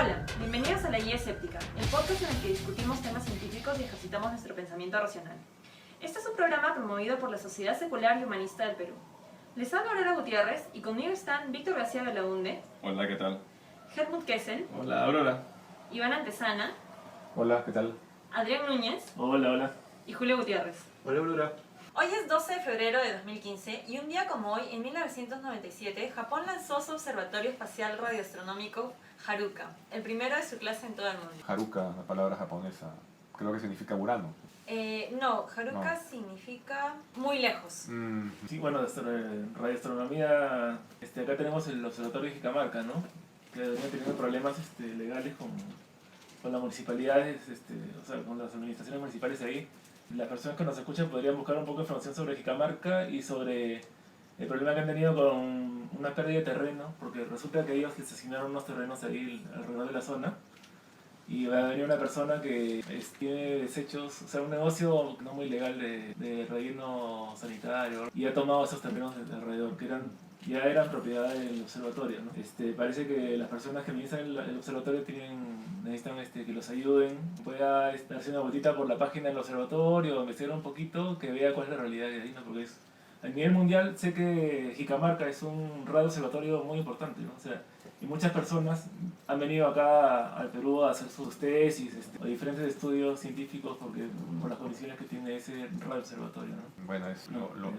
Hola, bienvenidos a La Guía Escéptica, el podcast en el que discutimos temas científicos y ejercitamos nuestro pensamiento racional. Este es un programa promovido por la Sociedad Secular y Humanista del Perú. Les habla Aurora Gutiérrez y conmigo están Víctor García Belaunde. Hola, ¿qué tal? Helmut Kessel. Hola, Aurora. Iván Antesana. Hola, ¿qué tal? Adrián Núñez. Hola, hola. Y Julio Gutiérrez. Hola, Aurora. Hoy es 12 de febrero de 2015 y un día como hoy, en 1997, Japón lanzó su Observatorio Espacial Radioastronómico Haruka, el primero de su clase en todo el mundo. Haruka, la palabra japonesa, creo que significa Urano. No, Haruka significa muy lejos. Sí, bueno, radioastronomía, acá tenemos el observatorio de Jicamarca, ¿no? Que venía teniendo problemas legales con las municipalidades, o sea, con las administraciones municipales ahí. Las personas que nos escuchan podrían buscar un poco de información sobre Jicamarca y sobre el problema que han tenido con una pérdida de terreno, porque resulta que ellos les asignaron unos terrenos ahí alrededor de la zona y va a venir una persona que tiene desechos, o sea, un negocio no muy legal de relleno sanitario y ha tomado esos terrenos de alrededor, que ya eran propiedad del observatorio, ¿no? Parece que las personas que administran el observatorio necesitan que los ayuden. Pueda darse una vueltita por la página del observatorio, investigar un poquito, que vea cuál es la realidad de ahí, ¿no? Porque a nivel mundial sé que Jicamarca es un radio observatorio muy importante, ¿no? O sea, y muchas personas han venido acá al Perú a hacer sus tesis o diferentes estudios científicos por las condiciones que tiene ese radio observatorio, ¿no? Bueno,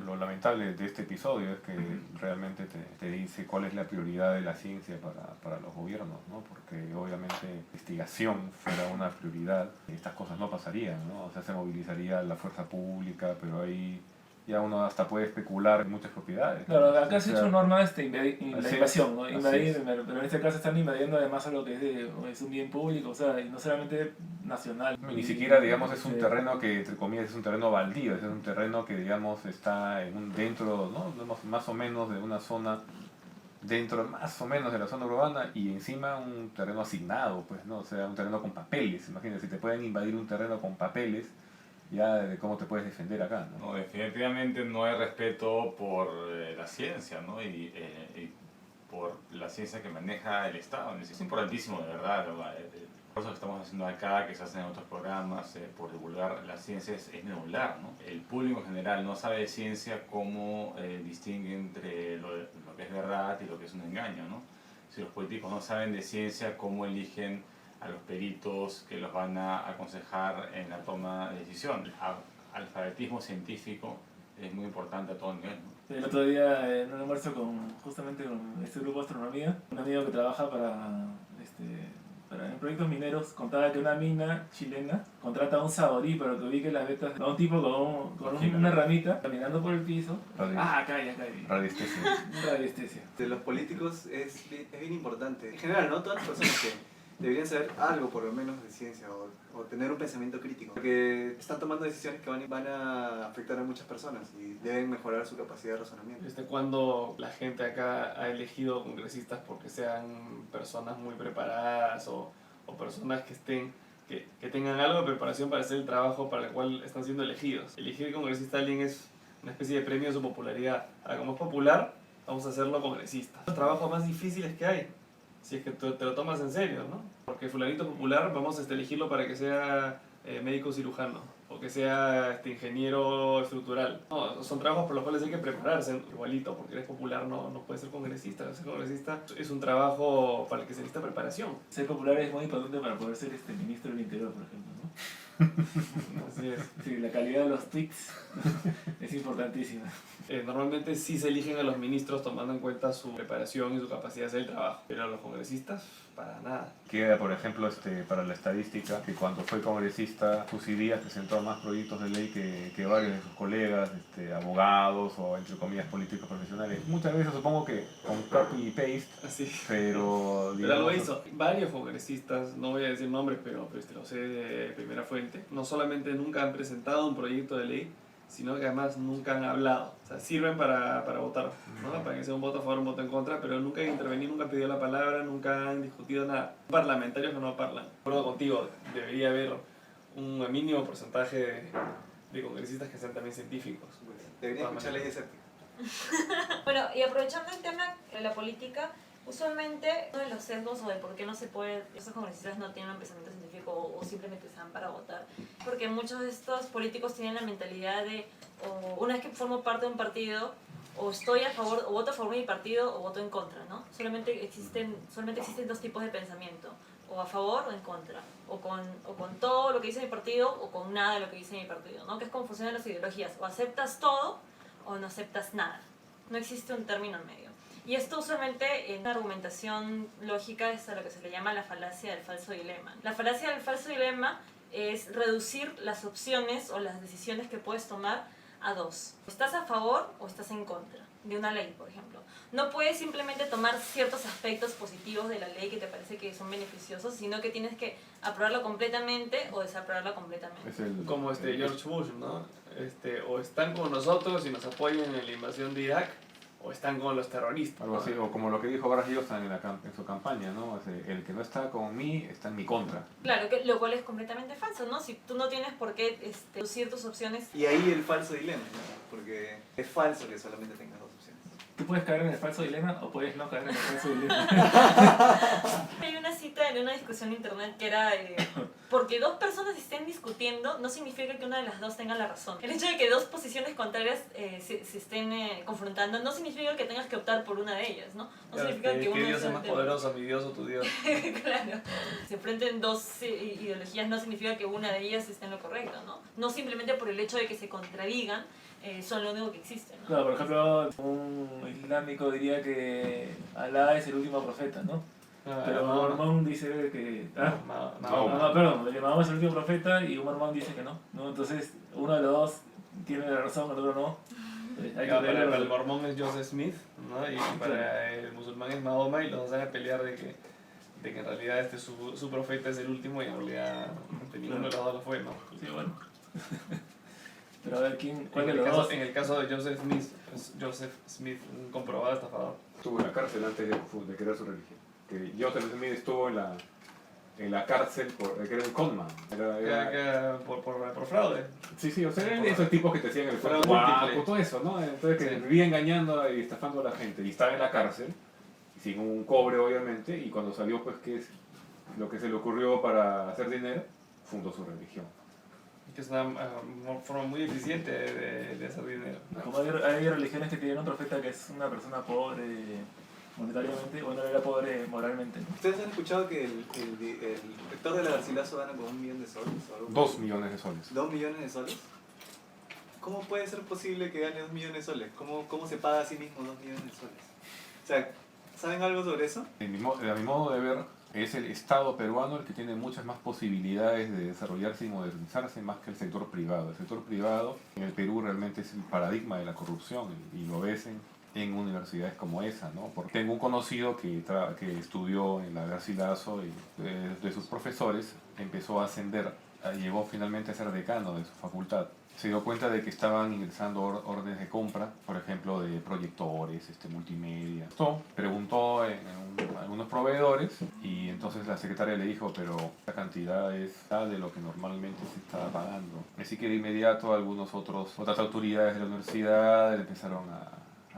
lo lamentable de este episodio es que realmente te dice cuál es la prioridad de la ciencia para los gobiernos, ¿no? Porque obviamente investigación fuera una prioridad, estas cosas no pasarían, ¿no? O sea, se movilizaría la fuerza pública, pero ahí ya uno hasta puede especular en muchas propiedades. Claro, acá se ha hecho norma la invasión, ¿no? Invadir, pero en este caso están invadiendo además a lo que es un bien público, o sea, y no solamente nacional. Ni siquiera, digamos, es un terreno que, entre comillas, es un terreno baldío, es un terreno que, digamos, está dentro, ¿no? Más o menos de una zona, dentro más o menos de la zona urbana y encima un terreno asignado, pues, ¿no? O sea, un terreno con papeles, imagínate, si te pueden invadir un terreno con papeles, ya de cómo te puedes defender acá, ¿no? No, definitivamente no hay respeto por la ciencia, ¿no? Y por la ciencia que maneja el Estado. Es importantísimo, de verdad. Las cosas que estamos haciendo acá, que se hacen en otros programas, por divulgar la ciencia, es medular, ¿no? El público en general no sabe de ciencia cómo distingue entre lo que es verdad y lo que es un engaño, ¿no? Si los políticos no saben de ciencia, ¿cómo eligen a los peritos que los van a aconsejar en la toma de decisión? El alfabetismo científico es muy importante a todo nivel, ¿no? El otro día en un almuerzo justamente con este grupo de astronomía, un amigo que trabaja en proyectos mineros contaba que una mina chilena contrata a un saborí para que ubique las vetas a un tipo con una ramita caminando por el piso. Calla. Radiestesia. De los políticos es bien importante. En general, ¿no? Todas las personas que deberían saber algo, por lo menos, de ciencia o tener un pensamiento crítico. Porque están tomando decisiones que van a afectar a muchas personas y deben mejorar su capacidad de razonamiento. Cuando la gente acá ha elegido congresistas porque sean personas muy preparadas o personas que tengan algo de preparación para hacer el trabajo para el cual están siendo elegidos. Elegir congresista a alguien es una especie de premio a su popularidad. Ahora, como es popular, vamos a hacerlo congresista. Los trabajos más difíciles que hay, si es que te lo tomas en serio, ¿no? Porque fulanito popular vamos a elegirlo para que sea médico cirujano o que sea ingeniero estructural. No, son trabajos por los cuales hay que prepararse igualito, porque eres popular no puedes ser congresista. Ser congresista es un trabajo para el que se necesita preparación. Ser popular es muy importante para poder ser ministro del Interior, por ejemplo, ¿no? Así es. Sí, la calidad de los tweets es importantísima. Normalmente sí se eligen a los ministros tomando en cuenta su preparación y su capacidad de hacer el trabajo, pero a los congresistas, para nada. Queda, por ejemplo, para la estadística, que cuando fue congresista, Díaz presentó más proyectos de ley que varios de sus colegas, abogados o, entre comillas, políticos profesionales. Muchas veces supongo que con copy y paste, Así. pero... Pero lo hizo. Varios congresistas, no voy a decir nombres, pero lo sé de primera fuente, no solamente nunca han presentado un proyecto de ley, sino que además nunca han hablado. O sea, sirven para votar, ¿no? Para que sea un voto a favor o un voto en contra, pero nunca han intervenido, nunca han pedido la palabra, nunca han discutido nada. Parlamentarios que no hablan. De acuerdo contigo, debería haber un mínimo porcentaje de congresistas que sean también científicos. Deberían escuchar leyes escépticas. Bueno, y aprovechando el tema de la política, Usualmente uno de los sesgos o de por qué no se puede, esos congresistas no tienen un pensamiento científico o simplemente están para votar, porque muchos de estos políticos tienen la mentalidad de, o una vez que formo parte de un partido, o estoy a favor, o voto a favor de mi partido, o voto en contra, ¿no? Solamente existen dos tipos de pensamiento, o a favor o en contra, o con todo lo que dice mi partido, o con nada de lo que dice mi partido, ¿no? Que es como funcionan las ideologías, o aceptas todo, o no aceptas nada. No existe un término medio. Y esto usualmente en la argumentación lógica es a lo que se le llama la falacia del falso dilema. La falacia del falso dilema es reducir las opciones o las decisiones que puedes tomar a dos. ¿Estás a favor o estás en contra de una ley, por ejemplo? No puedes simplemente tomar ciertos aspectos positivos de la ley que te parece que son beneficiosos, sino que tienes que aprobarlo completamente o desaprobarlo completamente. Como George Bush, ¿no? O están con nosotros y nos apoyan en la invasión de Irak, o están con los terroristas. Algo así, o como lo que dijo Boris Johnson en su campaña, ¿no? El que no está con mí está en mi contra. Claro, lo cual es completamente falso, ¿no? Si tú no tienes por qué reducir tus opciones. Y ahí el falso dilema, ¿no? Porque es falso que solamente tengas dos opciones. Tú puedes caer en el falso dilema o puedes no caer en el falso dilema. Hay una cita en una discusión en internet que era porque dos personas estén discutiendo no significa que una de las dos tenga la razón. El hecho de que dos posiciones contrarias se estén confrontando no significa que tengas que optar por una de ellas, ¿no? No Claro, significa que ¿qué uno Dios sea es más el- poderoso, mi Dios o tu Dios? Claro. Se enfrenten dos ideologías no significa que una de ellas esté en lo correcto, ¿no? No simplemente por el hecho de que se contradigan son lo único que existe, ¿no? Claro, por ejemplo, un islámico diría que Alá es el último profeta, ¿no? Pero un mormón dice que... perdón, el Mahoma es el último profeta y un mormón dice que no, ¿no? Entonces, uno de los dos tiene la razón, el otro no. Hay que Para verlo. el mormón es Joseph Smith, ¿no? Y para el musulmán es Mahoma, y los dos van a pelear de que en realidad su profeta es el último y en realidad ninguno de los dos lo fue, ¿no? Sí, bueno. Pero a ver, ¿cuál de En los el, dos? caso, en el caso de Joseph Smith, un comprobado estafador. Estuvo en la cárcel antes de crear su religión. Que Joseph Smith estuvo en la cárcel que era un conman. Por fraude. Sí, o sea, eran esos tipos que te hacían el Fraude guapo, múltiple. todo eso, ¿no? Entonces que Sí. vivía engañando y estafando a la gente. Y estaba en la cárcel, sin un cobre obviamente, y cuando salió, pues, que es lo que se le ocurrió para hacer dinero, fundó su religión. Que es una forma muy eficiente de hacer dinero. Como hay religiones que tienen un profeta que es una persona pobre monetariamente, bueno, era pobre moralmente, ¿no? ¿Ustedes han escuchado que el rector de la Garcilaso gana con 1 millón de soles? O algo? 2 millones de soles. 2 millones de soles. ¿Cómo puede ser posible que gane 2 millones de soles? ¿Cómo se paga a sí mismo 2 millones de soles? O sea, ¿saben algo sobre eso? A mi modo de ver, es el Estado peruano el que tiene muchas más posibilidades de desarrollarse y modernizarse más que el sector privado. El sector privado en el Perú realmente es el paradigma de la corrupción y lo ves en universidades como esa, ¿no? Porque tengo un conocido que estudió en la Garcilaso y de sus profesores empezó a ascender, llegó finalmente a ser decano de su facultad. Se dio cuenta de que estaban ingresando órdenes de compra, por ejemplo, de proyectores, multimedia. Preguntó en algunos proveedores y entonces la secretaria le dijo, pero la cantidad es de lo que normalmente se está pagando. Así que de inmediato otras autoridades de la universidad empezaron a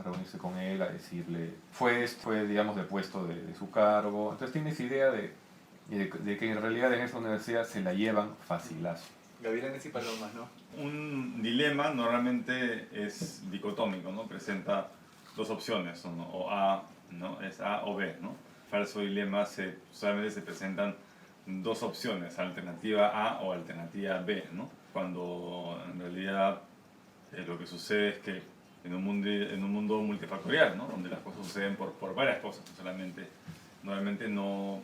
reunirse con él, a decirle, fue digamos, depuesto de su cargo. Entonces tienes idea de que en realidad en esa universidad se la llevan facilazo. Gavilanes y palomas, ¿no? Un dilema normalmente es dicotómico, ¿no? Presenta dos opciones, ¿no? O A, ¿no? Es A o B, ¿no? Falso dilema solamente se presentan dos opciones, alternativa A o alternativa B, ¿no? Cuando en realidad lo que sucede es que en un mundo multifactorial, ¿no? Donde las cosas suceden por varias cosas, no solamente. Normalmente no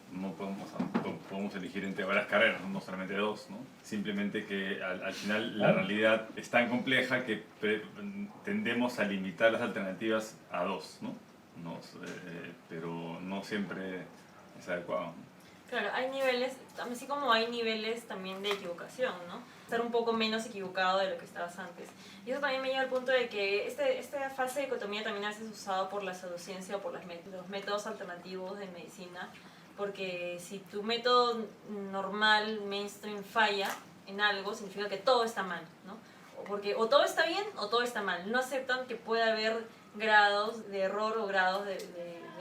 podemos elegir entre varias carreras, no solamente dos, ¿no? Simplemente que al final la realidad es tan compleja que tendemos a limitar las alternativas a dos, ¿no? Pero no siempre es adecuado. Claro, hay niveles, así como hay niveles también de equivocación, ¿no? Estar un poco menos equivocado de lo que estabas antes. Y eso también me lleva al punto de que esta falsa dicotomía también a veces es usada por la pseudociencia o por los métodos alternativos de medicina, porque si tu método normal, mainstream, falla en algo, significa que todo está mal, ¿no? Porque o todo está bien o todo está mal. No aceptan que pueda haber grados de error o grados de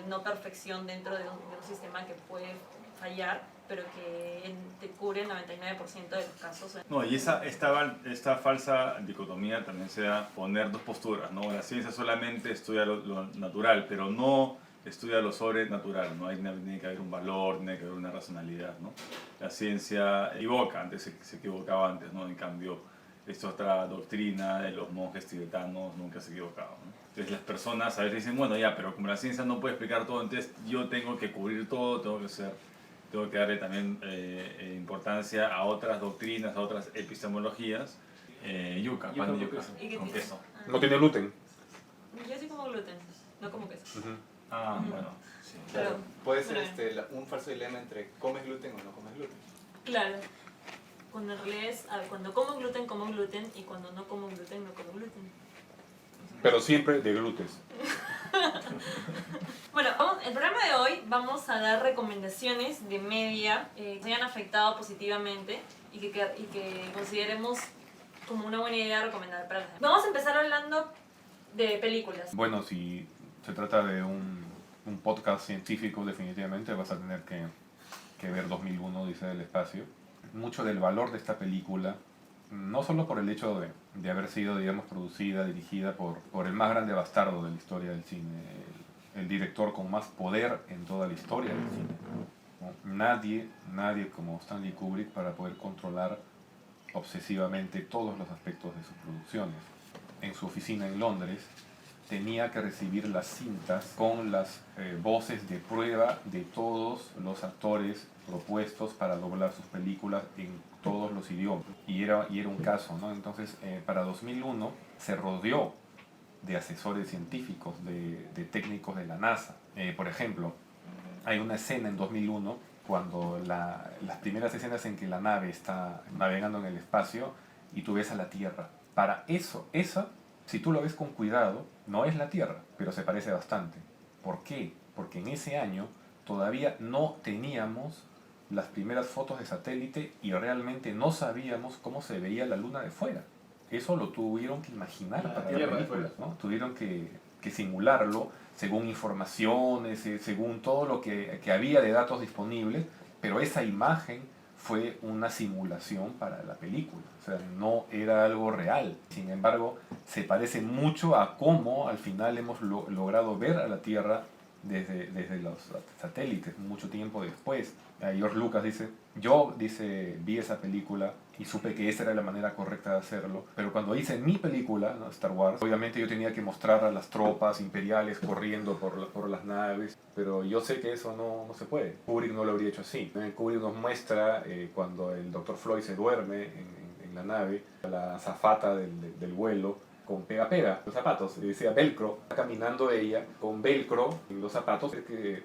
no perfección dentro de un sistema que puede fallar, pero que te cubre el 99% de los casos. No, y esta falsa dicotomía también se da poner dos posturas, ¿no? La ciencia solamente estudia lo natural, pero no estudia lo sobrenatural, ¿no? Tiene que haber un valor, tiene que haber una racionalidad, ¿no? La ciencia equivoca, antes se equivocaba antes, ¿no? En cambio, esta otra doctrina de los monjes tibetanos nunca se equivocaba, ¿no? Entonces las personas a veces dicen, bueno, ya, pero como la ciencia no puede explicar todo, entonces yo tengo que cubrir todo, tengo que darle también importancia a otras doctrinas, a otras epistemologías. Yuca, pan de yuca, ¿Y qué con tiene? queso. No tiene gluten. Yo sí como gluten, no como queso. Ah, Ujú. bueno, sí. Pero- Puede ser bueno. un falso dilema entre comes gluten o no comes gluten. Claro. Cuando en realidad es, cuando como gluten, y cuando no como gluten, no como gluten. Pero siempre de glutes. Bueno, el programa de hoy vamos a dar recomendaciones de media que se hayan afectado positivamente y que consideremos como una buena idea recomendar para la gente. Vamos a empezar hablando de películas. Bueno, si se trata de un podcast científico, definitivamente vas a tener que ver 2001, Odisea del Espacio. Mucho del valor de esta película, no solo por el hecho de haber sido, digamos, producida, dirigida por el más grande bastardo de la historia del cine, el director con más poder en toda la historia del cine. ¿No? Nadie como Stanley Kubrick para poder controlar obsesivamente todos los aspectos de sus producciones. En su oficina en Londres tenía que recibir las cintas con las voces de prueba de todos los actores propuestos para doblar sus películas en todos los idiomas. Y era un caso, ¿no? Entonces, para 2001 se rodeó de asesores científicos, de técnicos de la NASA. Por ejemplo, hay una escena en 2001 cuando las primeras escenas en que la nave está navegando en el espacio y tú ves a la Tierra. Para eso, si tú lo ves con cuidado, no es la Tierra, pero se parece bastante. ¿Por qué? Porque en ese año todavía no teníamos las primeras fotos de satélite y realmente no sabíamos cómo se veía la Luna de fuera. Eso lo tuvieron que imaginar La para la Tierra de película, fuera. ¿no? Tuvieron que simularlo según informaciones, según todo lo que había de datos disponibles, pero esa imagen fue una simulación para la película, o sea, no era algo real. Sin embargo, se parece mucho a cómo al final hemos logrado ver a la Tierra desde los satélites, mucho tiempo después. George Lucas dice, vi esa película y supe que esa era la manera correcta de hacerlo, pero cuando hice mi película, ¿no? Star Wars, obviamente yo tenía que mostrar a las tropas imperiales corriendo por las naves, pero yo sé que eso no se puede. Kubrick no lo habría hecho así. Kubrick nos muestra cuando el Dr. Floyd se duerme en la nave, la azafata del vuelo, con pega, los zapatos, y decía velcro, está caminando ella con velcro en los zapatos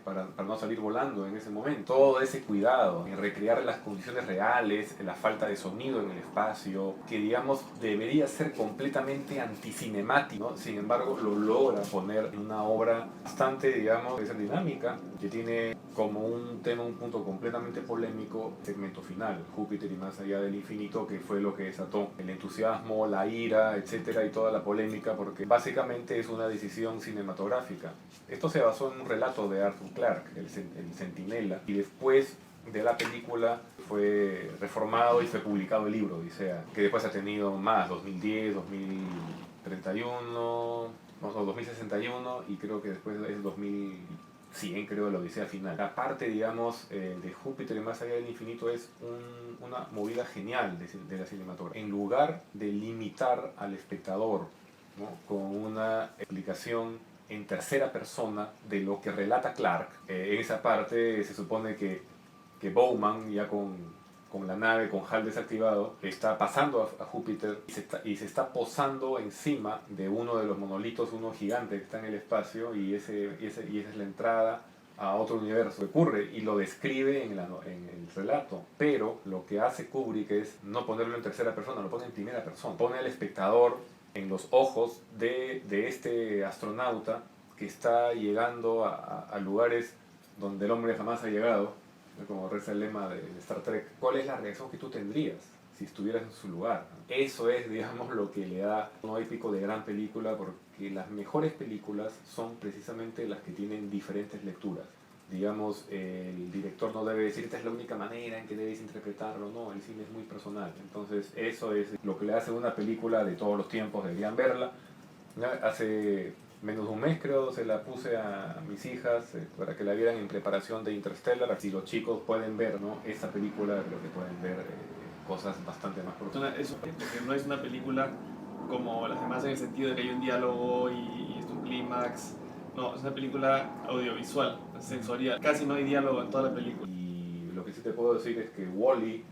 para no salir volando en ese momento. Todo ese cuidado en recrear las condiciones reales, la falta de sonido en el espacio, que digamos debería ser completamente anticinemático, ¿no? Sin embargo lo logra poner en una obra bastante, digamos, dinámica, que tiene como un punto completamente polémico, el segmento final, Júpiter y más allá del infinito, que fue lo que desató el entusiasmo, la ira, etcétera, y toda la polémica, porque básicamente es una decisión cinematográfica. Esto se basó en un relato de Arthur Clarke, el Centinela, y después de la película fue reformado y fue publicado el libro Odisea, que después ha tenido más, 2010, 2031, 2061, y creo que después es 2100, creo, la Odisea final. La parte, digamos, de Júpiter y más allá del infinito es una movida genial de la cinematografía. En lugar de limitar al espectador, ¿no? Con una explicación en tercera persona de lo que relata Clarke, en esa parte se supone que Bowman, ya con la nave, con HAL desactivado, está pasando a Júpiter y se está posando encima de uno de los monolitos, uno gigante que está en el espacio, y esa es la entrada a otro universo. Ocurre y lo describe en el relato, pero lo que hace Kubrick es no ponerlo en tercera persona, lo pone en primera persona. Pone al espectador en los ojos de este astronauta que está llegando a lugares donde el hombre jamás ha llegado, como reza el lema de Star Trek. ¿Cuál es la reacción que tú tendrías? si estuvieras en su lugar. Eso es, digamos, lo que le da un épico de gran película, porque las mejores películas son precisamente las que tienen diferentes lecturas. Digamos, el director no debe decir esta es la única manera en que debes interpretarlo, no, el cine es muy personal. Entonces eso es lo que le hace una película de todos los tiempos, deberían verla. Hace menos de un mes creo se la puse a mis hijas para que la vieran en preparación de Interstellar. Si los chicos pueden ver, ¿no?, esa película, creo que pueden ver cosas bastante más profundas. Eso, porque no es una película como las demás en el sentido de que hay un diálogo y es un clímax. No, es una película audiovisual, sensorial. Casi no hay diálogo en toda la película. Y lo que sí te puedo decir es que Wall-E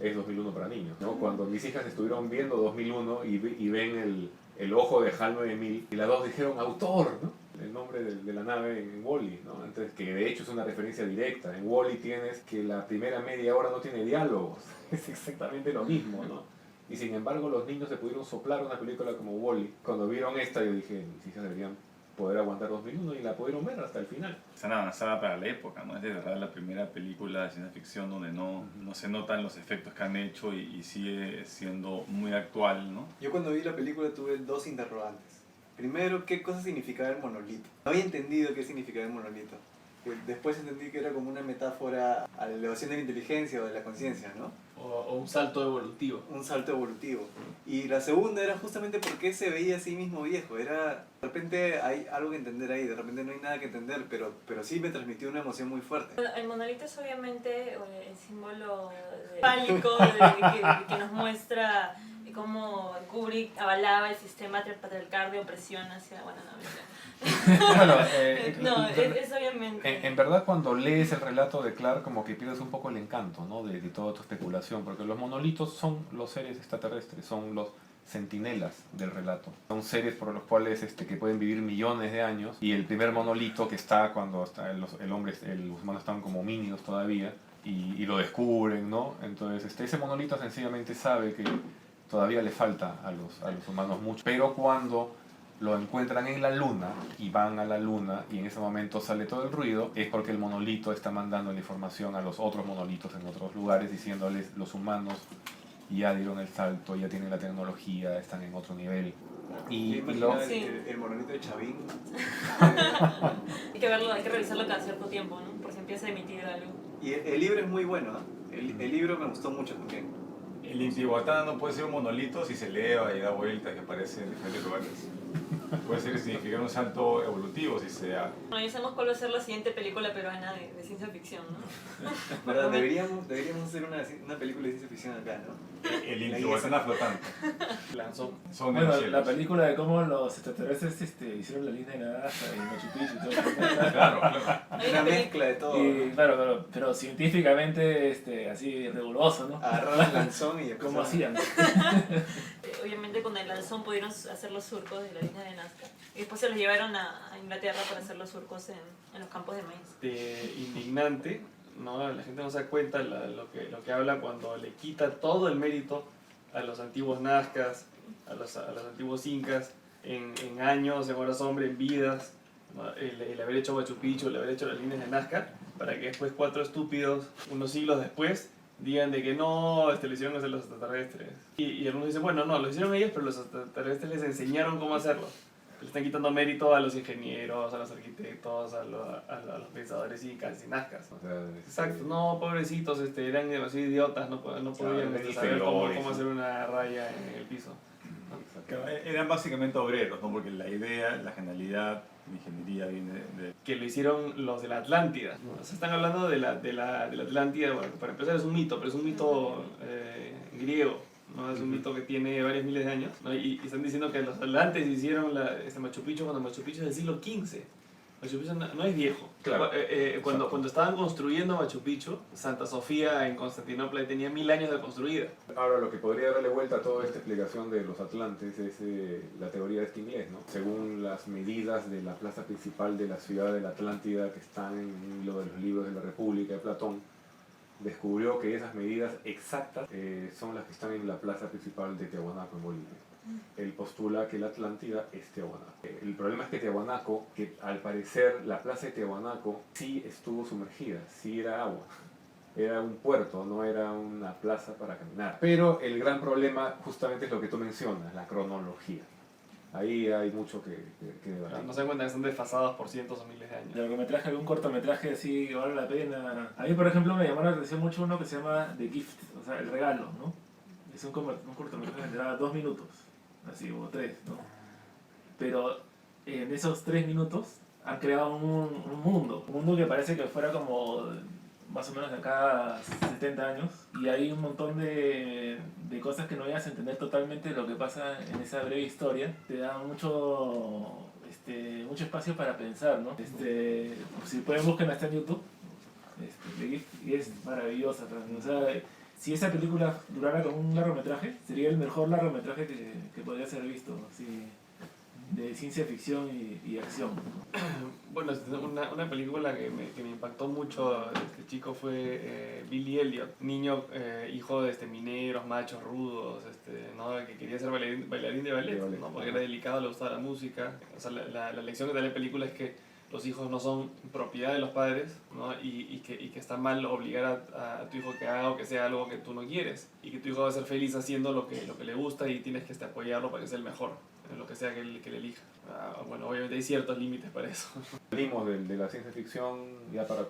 es 2001 para niños, ¿no? Cuando mis hijas estuvieron viendo 2001 y ven el ojo de HAL 9000 y las dos dijeron autor, ¿no?, el nombre de la nave en Wall-E, ¿no? Entonces, que de hecho es una referencia directa. En Wall-E tienes que la primera media hora no tiene diálogos, es exactamente lo mismo, ¿no? Y sin embargo los niños se pudieron soplar una película como Wall-E. Cuando vieron esta yo dije, mis hijas deberían poder aguantar 2001 y la pudieron ver hasta el final. Tan avanzada para la época, ¿no? Es de verdad la primera película de ciencia ficción donde no se notan los efectos que han hecho y sigue siendo muy actual, ¿no? Yo cuando vi la película tuve dos interrogantes. Primero, ¿qué cosa significaba el monolito? No había entendido qué significaba el monolito. Después entendí que era como una metáfora a la elevación de la inteligencia o de la conciencia, ¿no? O un salto evolutivo. Un salto evolutivo. Y la segunda era justamente por qué se veía a sí mismo viejo. Era, de repente hay algo que entender ahí, de repente no hay nada que entender, pero sí me transmitió una emoción muy fuerte. El monolito es obviamente el símbolo fálico que nos muestra cómo Kubrick avalaba el sistema patriarcal de opresión hacia... Bueno, Bueno, no, es obviamente... En verdad, cuando lees el relato de Clark, como que pierdes un poco el encanto, ¿no?, de toda tu especulación, porque los monolitos son los seres extraterrestres, son los centinelas del relato. Son seres por los cuales que pueden vivir millones de años, y el primer monolito que está cuando los humanos están como homínidos todavía, y lo descubren, ¿no? Entonces ese monolito sencillamente sabe que todavía le falta a los humanos mucho, pero cuando lo encuentran en la luna y van a la luna y en ese momento sale todo el ruido, es porque el monolito está mandando la información a los otros monolitos en otros lugares diciéndoles los humanos ya dieron el salto, ya tienen la tecnología, están en otro nivel. Y Sí. el monolito de Chavín. Hay que verlo, hay que revisarlo cada cierto tiempo, ¿no? Por si empieza a emitir algo. Y el libro es muy bueno, ¿eh? El libro me gustó mucho también. El Intihuatana no puede ser un monolito si se eleva y da vueltas, que aparece en diferentes lugares. Puede ser significar un salto evolutivo si se da. Bueno, ya sabemos cuál va a ser la siguiente película peruana de ciencia ficción, ¿no? ¿Verdad? Deberíamos hacer una película de ciencia ficción acá, ¿no? El Intihuatana flotante. Lanzó. Son de Bueno, los cielos. la película de cómo los extraterrestres hicieron la línea de Nazca y Machu Picchu y todo. Claro, claro. Hay Una una mezcla de todo. Y claro, pero científicamente así riguroso, ¿no? Agarraron el lanzón y después... ¿Cómo hacían? Obviamente con el lanzón pudieron hacer los surcos de la línea de Nazca. Y después se los llevaron a Inglaterra para hacer los surcos en los campos de maíz. Indignante, ¿no? La gente no se da cuenta lo que habla cuando le quita todo el mérito a los antiguos nazcas, a los antiguos incas, en años, en horas hombre, en vidas, ¿no? El haber hecho Machu Picchu, el haber hecho las líneas de Nazca, para que después 4 estúpidos, unos siglos después, digan de que no, lo hicieron hacer los extraterrestres. Y algunos dicen, bueno, no, lo hicieron ellos, pero los extraterrestres les enseñaron cómo hacerlo. Le están quitando mérito a los ingenieros, a los arquitectos, a los pensadores incas y nazcas. O sea, Exacto, no, pobrecitos, eran demasiado idiotas, no podían saber cómo hacer una raya en el piso. Claro, eran básicamente obreros, ¿no? Porque la idea, la genialidad, la ingeniería viene de... Que lo hicieron los de la Atlántida. O sea, están hablando de la Atlántida, bueno, para empezar es un mito, pero es un mito griego. ¿No? Es un mito que tiene varios miles de años, ¿no? Y están diciendo que los atlantes hicieron Machu Picchu cuando Machu Picchu es del siglo XV. Machu Picchu no es viejo. Claro. Cuando estaban construyendo Machu Picchu, Santa Sofía en Constantinopla tenía 1000 años de construida. Ahora, lo que podría darle vuelta a toda esta explicación de los atlantes es la teoría de este inglés, ¿no? Según las medidas de la plaza principal de la ciudad de la Atlántida que están en uno de los libros de la República de Platón, descubrió que esas medidas exactas son las que están en la plaza principal de Tiahuanaco en Bolivia. Él postula que la Atlántida es Tiahuanaco. El problema es que Tiahuanaco, que al parecer la plaza de Tiahuanaco sí estuvo sumergida, sí era agua. era un puerto, no era una plaza para caminar. Pero el gran problema justamente es lo que tú mencionas, la cronología. Ahí hay mucho que debatir. No se dan cuenta que están desfasados por cientos o miles de años. Largometraje, algún cortometraje así que vale la pena. A mí, por ejemplo, me llamó la atención mucho uno que se llama The Gift, o sea, el regalo, ¿no? Es un cortometraje que dura 2 minutos, así, o 3, ¿no? Pero en esos 3 minutos han creado un mundo que parece que fuera como más o menos de acá a 70 años, y hay un montón de cosas que no vayas a entender totalmente lo que pasa en esa breve historia. Te da mucho espacio para pensar, ¿no? Si pueden busquen, está en YouTube. Y es maravillosa. O sea, si esa película durara como un largometraje, sería el mejor largometraje que podría ser visto, así, de ciencia ficción y acción. Bueno, una película que me impactó mucho desde chico fue Billy Elliot, niño hijo de mineros, machos rudos, ¿no? Que quería ser bailarín de ballet, ¿no? Porque era delicado, le gustaba la música. O sea, la lección que da la película es que los hijos no son propiedad de los padres, ¿no? y que está mal obligar a tu hijo que haga o que sea algo que tú no quieres, y que tu hijo va a ser feliz haciendo lo que le gusta, y tienes que apoyarlo para que sea el mejor en lo que sea que le elija. Bueno, obviamente hay ciertos límites para eso. Salimos de la ciencia ficción, ya para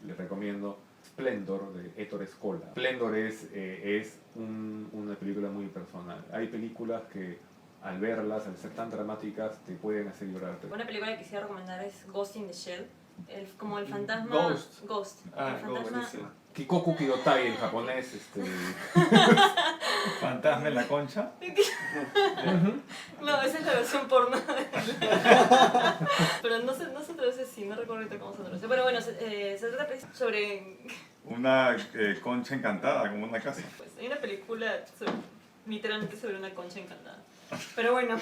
les recomiendo Splendor de Ettore Scola. Splendor es una película muy personal. Hay películas que al verlas, al ser tan dramáticas, te pueden hacer llorar. Una película que quisiera recomendar es Ghost in the Shell, como el fantasma... Ghost. Ghost. Ah, El fantasma... buenísimo. Kikoku Kidotai en japonés. Fantasma en la concha. No, esa es la versión porno. Pero no se traduce así, no recuerdo ahorita cómo se traduce. Pero bueno, se trata sobre... Una concha encantada, como una casa. Pues hay una película literalmente sobre una concha encantada. Pero bueno,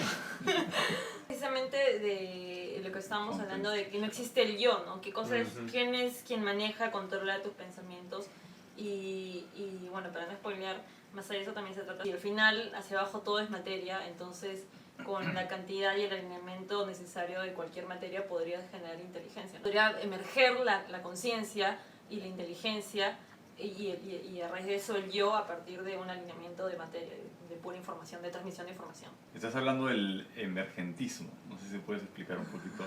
precisamente de lo que estábamos hablando, de que no existe el yo, ¿no? ¿Qué cosa es? ¿Quién es quien maneja, controla tus pensamientos? Y bueno, para no spoilear, más allá de eso también se trata. Y al final, hacia abajo todo es materia, entonces con la cantidad y el alineamiento necesario de cualquier materia podría generar inteligencia. Podría emerger la conciencia y la inteligencia, y a raíz de eso el yo a partir de un alineamiento de materia, de pura información, de transmisión de información. Estás hablando del emergentismo, no sé si puedes explicar un poquito.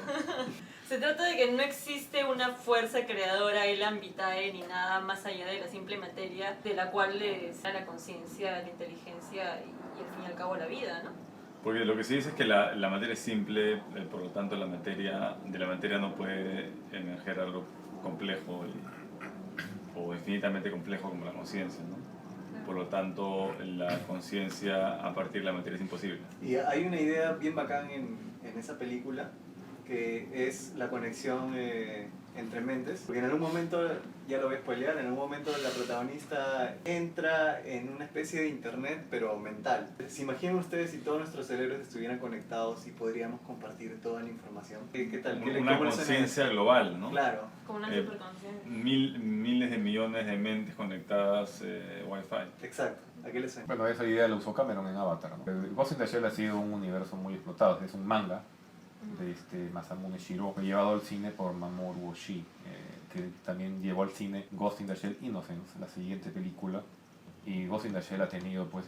Se trata de que no existe una fuerza creadora, elam vitae, ni nada más allá de la simple materia de la cual le da la conciencia, la inteligencia y al fin y al cabo la vida, ¿no? Porque lo que se dice es que la materia es simple, por lo tanto de la materia no puede emerger algo complejo o infinitamente complejo como la conciencia, ¿no? Por lo tanto, la conciencia a partir de la materia es imposible. Y hay una idea bien bacán en esa película, que es la conexión entre mentes. Porque en algún momento, ya lo voy a spoilear, en algún momento la protagonista entra en una especie de internet, pero mental. ¿Se imaginan ustedes si todos nuestros cerebros estuvieran conectados y podríamos compartir toda la información? ¿Qué tal? Una conciencia global, ¿no? Claro. Como una superconciencia. Miles de millones de mentes conectadas Wi-Fi. Exacto. ¿A qué le suena? Bueno, esa idea la usó Cameron en Avatar, ¿no? Ghost in the Shell ha sido un universo muy explotado. Es un manga de Masamune Shirow, llevado al cine por Mamoru Oshii, que también llevó al cine Ghost in the Shell Innocence, la siguiente película. Y Ghost in the Shell ha tenido, pues,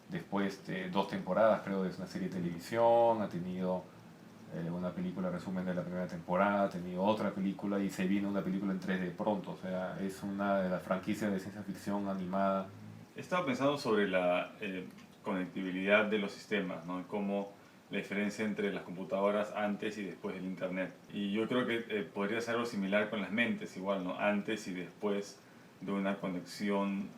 después de 2 temporadas, creo, de una serie de televisión, ha tenido una película resumen de la primera temporada, ha tenido otra película y se viene una película en 3D pronto. O sea, es una de las franquicias de ciencia ficción animada. He estado pensando sobre la conectividad de los sistemas, ¿no? Cómo la diferencia entre las computadoras antes y después del internet. Y yo creo que podría ser algo similar con las mentes, igual, ¿no? Antes y después de una conexión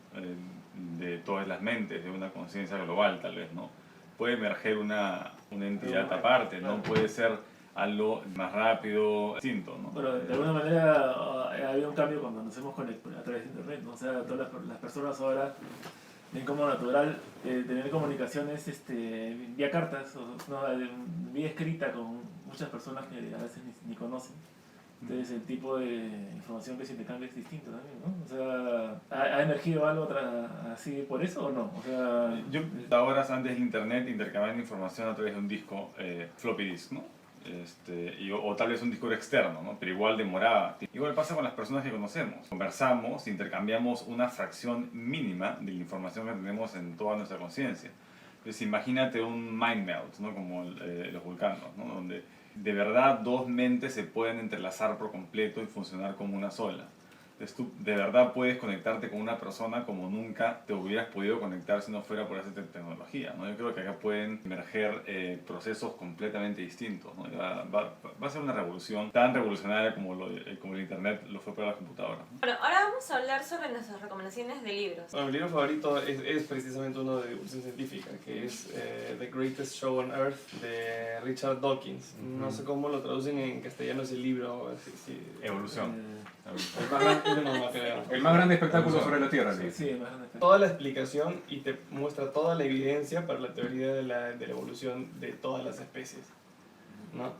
de todas las mentes, de una conciencia global, tal vez, ¿no? Puede emerger una entidad aparte, ¿no? Puede ser algo más rápido, distinto, ¿no? Pero de alguna manera había un cambio cuando nos hemos conectado a través de internet, ¿no? O sea, todas las personas ahora ven como natural tener comunicaciones vía cartas, ¿no? Vía escrita con muchas personas que a veces ni conocen. Entonces el tipo de información que se intercambia es distinto también, ¿no? O sea, ¿ha emergido algo así por eso o no? O sea, yo, horas antes del internet, intercambiando información a través de un disco floppy disk, ¿no? o tal vez un discurso externo, ¿no? Pero igual demorada. Igual pasa con las personas que conocemos. Conversamos, intercambiamos una fracción mínima de la información que tenemos en toda nuestra conciencia. Entonces imagínate un mind melt, ¿no? Como los vulcanos, ¿no? Donde de verdad dos mentes se pueden entrelazar por completo y funcionar como una sola. Entonces tú de verdad puedes conectarte con una persona como nunca te hubieras podido conectar si no fuera por esa tecnología, ¿no? Yo creo que acá pueden emerger procesos completamente distintos, ¿no? Va a ser una revolución tan revolucionaria como el Internet lo fue para las computadoras, ¿no? Bueno, ahora vamos a hablar sobre nuestras recomendaciones de libros. Bueno, mi libro favorito es precisamente uno de divulgación científica, que es The Greatest Show on Earth de Richard Dawkins. No sé cómo lo traducen en castellano ese libro. Evolución. El más grande, no, creo. El más grande espectáculo sobre la Tierra. Sí, sí, más grande. Toda la explicación y te muestra toda la evidencia para la teoría de la evolución de todas las especies, ¿no?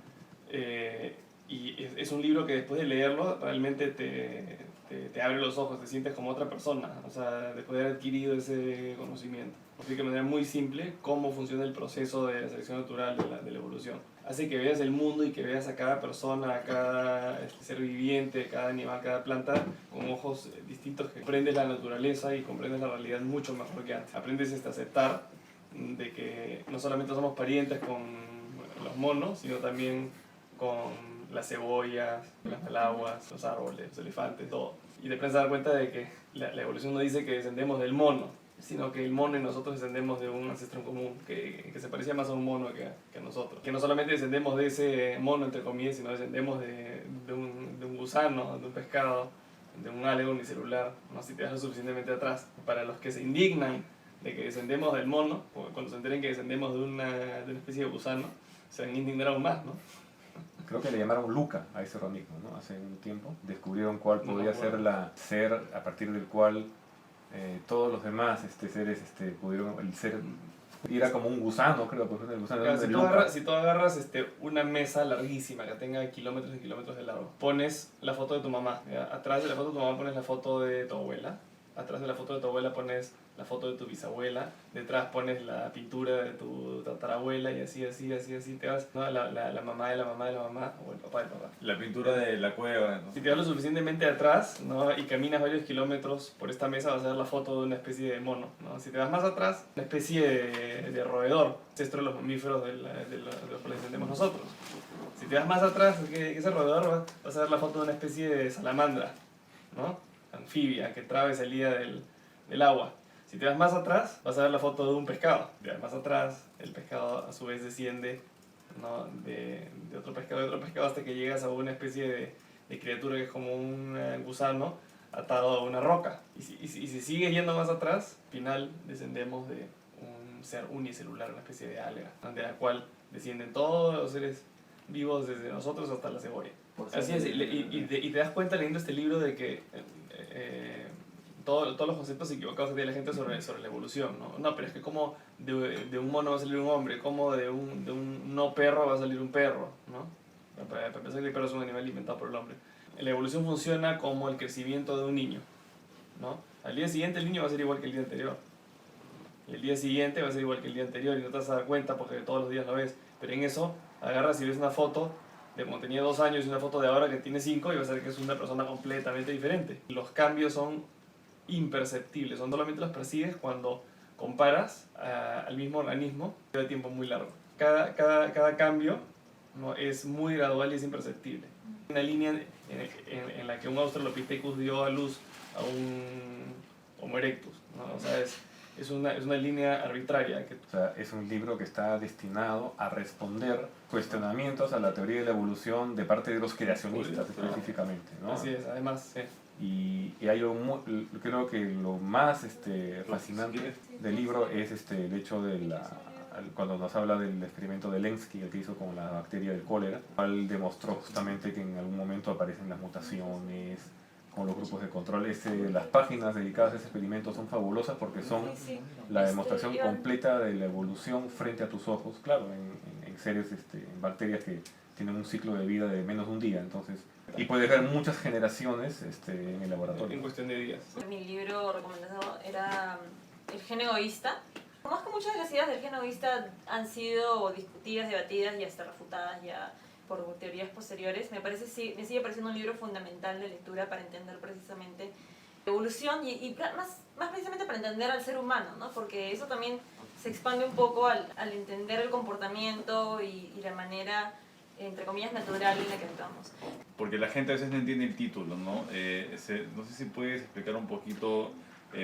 Y es un libro que después de leerlo realmente te abre los ojos, te sientes como otra persona, o sea, después de haber adquirido ese conocimiento. Explica de manera muy simple cómo funciona el proceso de la selección natural de la evolución. Hace que veas el mundo y que veas a cada persona, a cada ser viviente, cada animal, cada planta con ojos distintos, que comprendes la naturaleza y comprendes la realidad mucho mejor que antes. Aprendes a aceptar de que no solamente somos parientes con los monos, sino también con las cebollas, las malaguas, los árboles, los elefantes, todo. Y te empiezas a dar cuenta de que la evolución no dice que descendemos del mono, sino que el mono y nosotros descendemos de un ancestro en común que se parecía más a un mono que a nosotros. Que no solamente descendemos de ese mono, entre comillas, sino descendemos de un gusano, de un pescado, de un alga unicelular, ¿no? Si te das lo suficientemente atrás. Para los que se indignan de que descendemos del mono, o cuando se enteren que descendemos de una especie de gusano, se van a indignar aún más, ¿no? Creo que le llamaron Luca a ese organismo, ¿no? Hace un tiempo. Descubrieron cuál No, podía bueno. ser a partir del cual todos los demás seres pudieron, el ser era como un gusano, creo, pues el gusano Claro, de si tú agarras una mesa larguísima que tenga kilómetros y kilómetros de largo, pones la foto de tu mamá, ¿ya? Atrás de la foto de tu mamá pones la foto de tu abuela, atrás de la foto de tu abuela pones la foto de tu bisabuela, detrás pones la pintura de tu tatarabuela y así te vas, ¿no? La mamá de la mamá de la mamá o el papá del papá. La pintura de la cueva, ¿no? Si te vas lo suficientemente atrás, ¿no? Y caminas varios kilómetros por esta mesa, vas a ver la foto de una especie de mono, ¿no? Si te vas más atrás, una especie de roedor, ancestro de los mamíferos de los cuales descendemos nosotros. Si te vas más atrás que ese roedor, vas a ver la foto de una especie de salamandra, ¿no? Anfibia, que entraba y salía del agua. Si te vas más atrás, vas a ver la foto de un pescado. Si te vas más atrás, el pescado a su vez desciende, ¿no? de otro pescado, hasta que llegas a una especie de criatura que es como un gusano atado a una roca. Y si sigues yendo más atrás, al final descendemos de un ser unicelular, una especie de alga, de la cual descienden todos los seres vivos desde nosotros hasta la cebolla. Así es, y te das cuenta leyendo este libro de que todos los conceptos equivocados que tiene la gente sobre la evolución, ¿no? No, pero es que como de un mono va a salir un hombre, como de un no perro va a salir un perro, ¿no? Para empezar, que el perro es un animal inventado por el hombre. La evolución funciona como el crecimiento de un niño, ¿no? Al día siguiente el niño va a ser igual que el día anterior. Y el día siguiente va a ser igual que el día anterior y no te vas a dar cuenta porque todos los días lo ves. Pero en eso agarras y ves una foto de cuando tenía 2 años y una foto de ahora que tiene 5 y vas a ver que es una persona completamente diferente. Los cambios son imperceptibles, solamente los percibes cuando comparas al mismo organismo de tiempo muy largo. Cada cambio, ¿no? Es muy gradual y es imperceptible. Una línea en la que un Australopithecus dio a luz a un Homo erectus, ¿no? O sea, es una línea arbitraria. O sea, es un libro que está destinado a responder cuestionamientos a la teoría de la evolución de parte de los creacionistas específicamente, ¿no? Así es, además, sí. Y hay creo que lo más fascinante del libro es el hecho de cuando nos habla del experimento de Lenski, el que hizo con la bacteria del cólera, cual demostró justamente que en algún momento aparecen las mutaciones con los grupos de control. Las páginas dedicadas a ese experimento son fabulosas porque son la demostración completa de la evolución frente a tus ojos, claro, en seres, en bacterias que tienen un ciclo de vida de menos de un día, entonces, y puedes ver muchas generaciones en el laboratorio. En cuestión de días. Mi libro recomendado era El gen egoísta. Más que muchas de las ideas del gen egoísta han sido discutidas, debatidas y hasta refutadas ya por teorías posteriores, me sigue pareciendo un libro fundamental de lectura para entender precisamente la evolución y más precisamente para entender al ser humano, ¿no? Porque eso también se expande un poco al entender el comportamiento y la manera, entre comillas, natural en la que actuamos. Porque la gente a veces no entiende el título, ¿no? No sé si puedes explicar un poquito,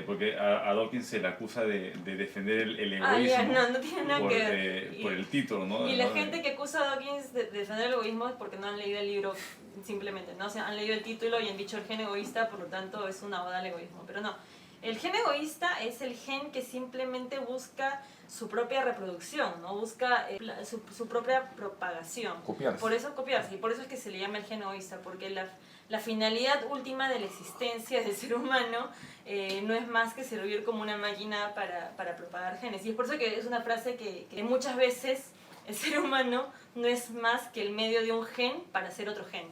porque a Dawkins se le acusa de defender el egoísmo No tiene nada por, que ver. por el título, ¿no? Y la gente que acusa a Dawkins de defender el egoísmo es porque no han leído el libro simplemente, ¿no? O sea, han leído el título y han dicho el gen egoísta, por lo tanto es una oda al egoísmo. Pero no, el gen egoísta es el gen que simplemente busca su propia reproducción, ¿no? Busca su propia propagación. Copiarse. Por eso copiarse, y por eso es que se le llama el gen egoísta, porque la finalidad última de la existencia del ser humano no es más que servir como una máquina para propagar genes. Y es por eso que es una frase que muchas veces el ser humano no es más que el medio de un gen para hacer otro gen.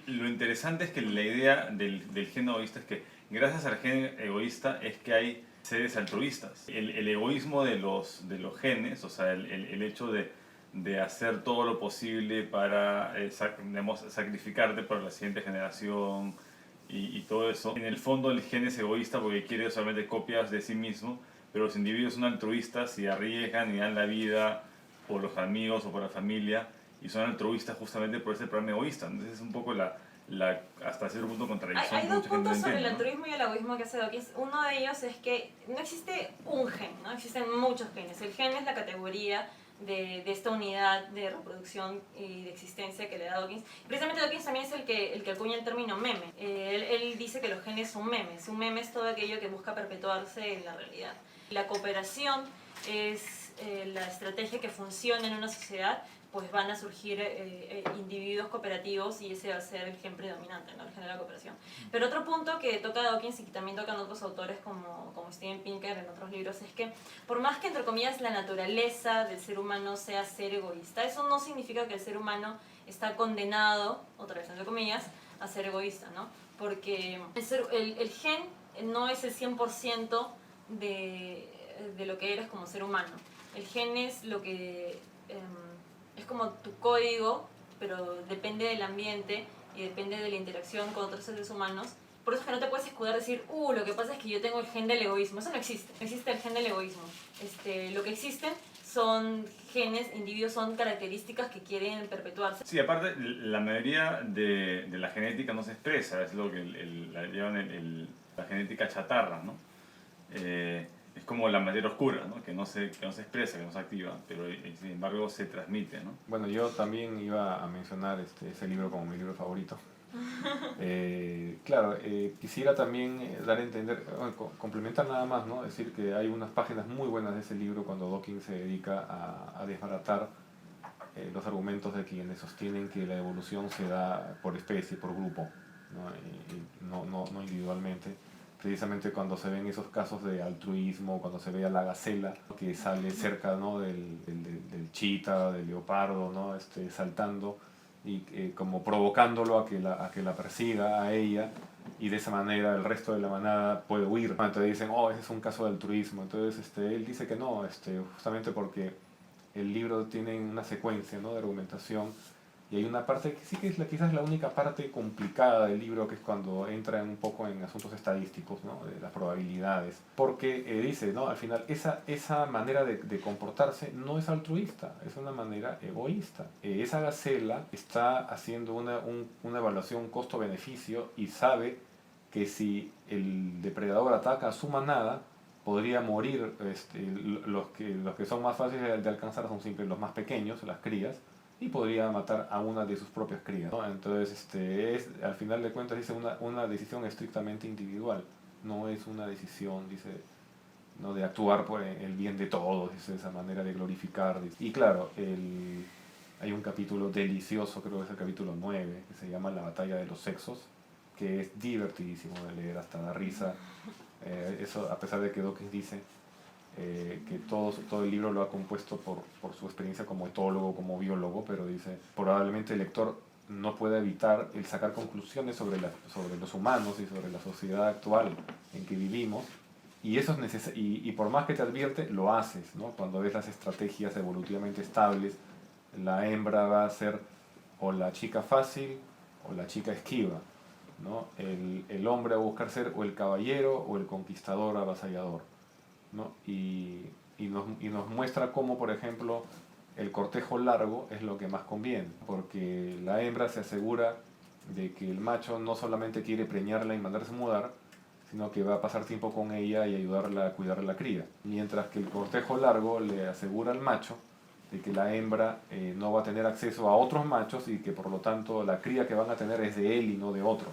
Y lo interesante es que la idea del gen egoísta es que gracias al gen egoísta es que hay seres altruistas. El egoísmo de los genes, o sea, el hecho de hacer todo lo posible para sacrificarte por la siguiente generación y todo eso. En el fondo el gen es egoísta porque quiere solamente copias de sí mismo, pero los individuos son altruistas y arriesgan y dan la vida por los amigos o por la familia y son altruistas justamente por ese problema egoísta. Entonces es un poco hasta cierto punto contradicción. Hay dos puntos sobre el altruismo y el egoísmo que hace Dawkins. Uno de ellos es que no existe un gen, ¿no? Existen muchos genes. El gen es la categoría de esta unidad de reproducción y de existencia que le da Dawkins. Precisamente Dawkins también es el que acuña el término meme. Él dice que los genes son memes. Un meme es todo aquello que busca perpetuarse en la realidad. La cooperación es la estrategia que funciona en una sociedad, pues van a surgir individuos cooperativos y ese va a ser el gen predominante, ¿no? El gen de la cooperación. Pero otro punto que toca Dawkins y que también tocan otros autores como Steven Pinker en otros libros es que por más que entre comillas la naturaleza del ser humano sea ser egoísta, eso no significa que el ser humano está condenado, otra vez entre comillas, a ser egoísta, ¿no? Porque el gen no es el 100% de lo que eres como ser humano. El gen es lo que... es como tu código, pero depende del ambiente y depende de la interacción con otros seres humanos. Por eso es que no te puedes escudar decir, lo que pasa es que yo tengo el gen del egoísmo. Eso no existe. No existe el gen del egoísmo. Lo que existen son genes, individuos, son características que quieren perpetuarse. Sí, aparte, la mayoría de la genética no se expresa, es lo que la llaman la genética chatarra, ¿no? Es como la materia oscura, ¿no? Que no se expresa, que no se activa, pero sin embargo se transmite, ¿no? Bueno, yo también iba a mencionar ese libro como mi libro favorito. Claro, quisiera también dar a entender, complementar nada más, ¿no? Decir que hay unas páginas muy buenas de ese libro cuando Dawkins se dedica a desbaratar los argumentos de quienes sostienen que la evolución se da por especie, por grupo, ¿no? No individualmente. Precisamente cuando se ven esos casos de altruismo, cuando se ve a la gacela que sale cerca, ¿no? del chita, del leopardo, ¿no? Saltando y como provocándolo a que la persiga a ella, y de esa manera el resto de la manada puede huir. Entonces dicen, ese es un caso de altruismo. Entonces él dice que no, justamente porque el libro tiene una secuencia, ¿no? De argumentación. Y hay una parte que sí que es quizás la única parte complicada del libro, que es cuando entra un poco en asuntos estadísticos, ¿no? De las probabilidades. Porque dice, ¿no? Al final, esa manera de comportarse no es altruista, es una manera egoísta. Esa gacela está haciendo una evaluación costo-beneficio y sabe que si el depredador ataca a su manada, podría morir. Los que son más fáciles de alcanzar son siempre los más pequeños, las crías, y podría matar a una de sus propias crías, ¿no? Entonces, al final de cuentas, dice una decisión estrictamente individual, no es una decisión, dice, ¿no? De actuar por el bien de todos, dice, esa manera de glorificar. Dice. Y claro, hay un capítulo delicioso, creo que es el capítulo 9, que se llama La batalla de los sexos, que es divertidísimo de leer, hasta da risa. Eso, a pesar de que Dawkins dice que todo el libro lo ha compuesto por su experiencia como etólogo, como biólogo, pero dice, probablemente el lector no puede evitar el sacar conclusiones sobre los humanos y sobre la sociedad actual en que vivimos, y eso es y por más que te advierte, lo haces, ¿no? Cuando ves las estrategias evolutivamente estables, la hembra va a ser o la chica fácil o la chica esquiva, ¿no? El hombre a buscar ser o el caballero o el conquistador avasallador, ¿no? Y nos muestra cómo, por ejemplo, el cortejo largo es lo que más conviene, porque la hembra se asegura de que el macho no solamente quiere preñarla y mandarse a mudar, sino que va a pasar tiempo con ella y ayudarla a cuidar a la cría. Mientras que el cortejo largo le asegura al macho de que la hembra no va a tener acceso a otros machos y que por lo tanto la cría que van a tener es de él y no de otro,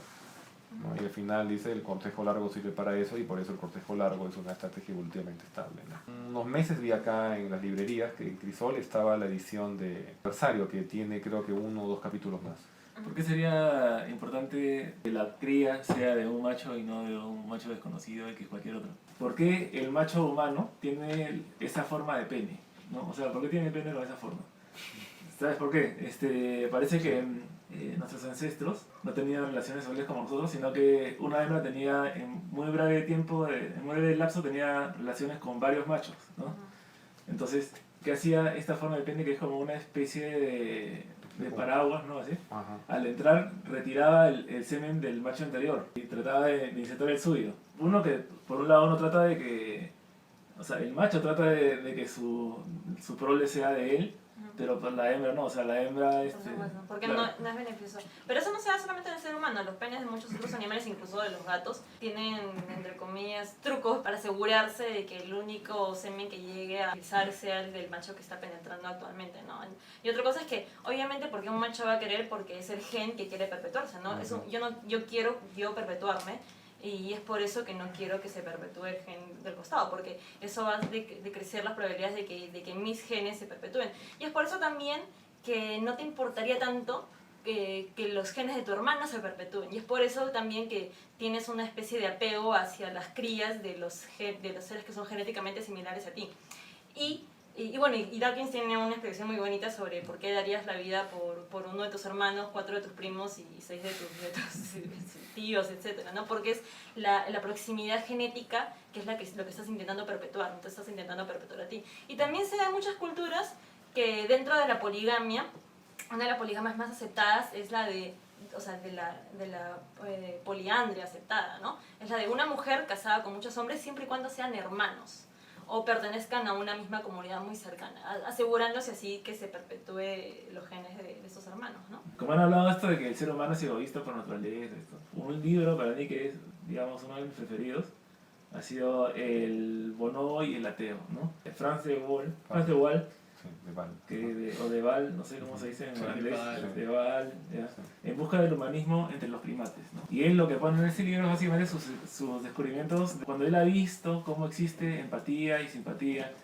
¿no? Y al final dice el cortejo largo sirve para eso y por eso el cortejo largo es una estrategia evolutivamente estable, ¿no? Unos meses vi acá en las librerías que en Crisol estaba la edición de aniversario que tiene creo que 1 o 2 capítulos más. ¿Por qué sería importante que la cría sea de un macho y no de un macho desconocido que cualquier otro? ¿Por qué el macho humano tiene esa forma de pene, ¿no? O sea, ¿por qué tiene el pene con esa forma? ¿Sabes por qué? Parece que nuestros ancestros no tenían relaciones sexuales como nosotros, sino que una hembra tenía en muy breve tiempo, en muy breve lapso, tenía relaciones con varios machos, ¿no? Entonces, ¿qué hacía esta forma de pene que es como una especie de paraguas, ¿no? Así. Ajá. Al entrar retiraba el semen del macho anterior y trataba de insertar el suyo. Uno que por un lado no trata de que, o sea, el macho trata de que su prole sea de él, pero pues la hembra no, o sea, la hembra porque claro. no es beneficioso. Pero eso no se da solamente en el ser humano, los penes de muchos otros animales, incluso de los gatos, tienen, entre comillas, trucos para asegurarse de que el único semen que llegue a pisar sea el del macho que está penetrando actualmente, ¿no? Y otra cosa es que, obviamente, porque un macho va a querer, porque es el gen que quiere perpetuarse, ¿no? Yo quiero perpetuarme, y es por eso que no quiero que se perpetúe el gen del costado, porque eso va a decrecer las probabilidades de que mis genes se perpetúen. Y es por eso también que no te importaría tanto que los genes de tu hermano se perpetúen. Y es por eso también que tienes una especie de apego hacia las crías de los seres que son genéticamente similares a ti. Y bueno, y Dawkins tiene una explicación muy bonita sobre por qué darías la vida por uno de tus hermanos, 4 de tus primos y 6 de tus tíos, etc., ¿no? Porque es la proximidad genética que es lo que estás intentando perpetuar, no te estás intentando perpetuar a ti. Y también se da en muchas culturas que dentro de la poligamia, una de las poligamias más aceptadas es la de la poliandria aceptada, ¿no? Es la de una mujer casada con muchos hombres siempre y cuando sean hermanos o pertenezcan a una misma comunidad muy cercana, asegurándose así que se perpetúe los genes de esos hermanos, ¿no? Como han hablado esto de que el ser humano es egoísta por naturaleza, un libro para mí que es, digamos, uno de mis preferidos ha sido el Bonobo y el ateo, ¿no? Franz de Waal, Sí, de Val. o de Waal, no sé cómo se dice en Sí, inglés, Waal. de Waal, ¿ya? Sí. En busca del humanismo entre los primates, ¿no? Y él lo que pone en ese libro es básicamente sus descubrimientos, cuando él ha visto cómo existe empatía y simpatía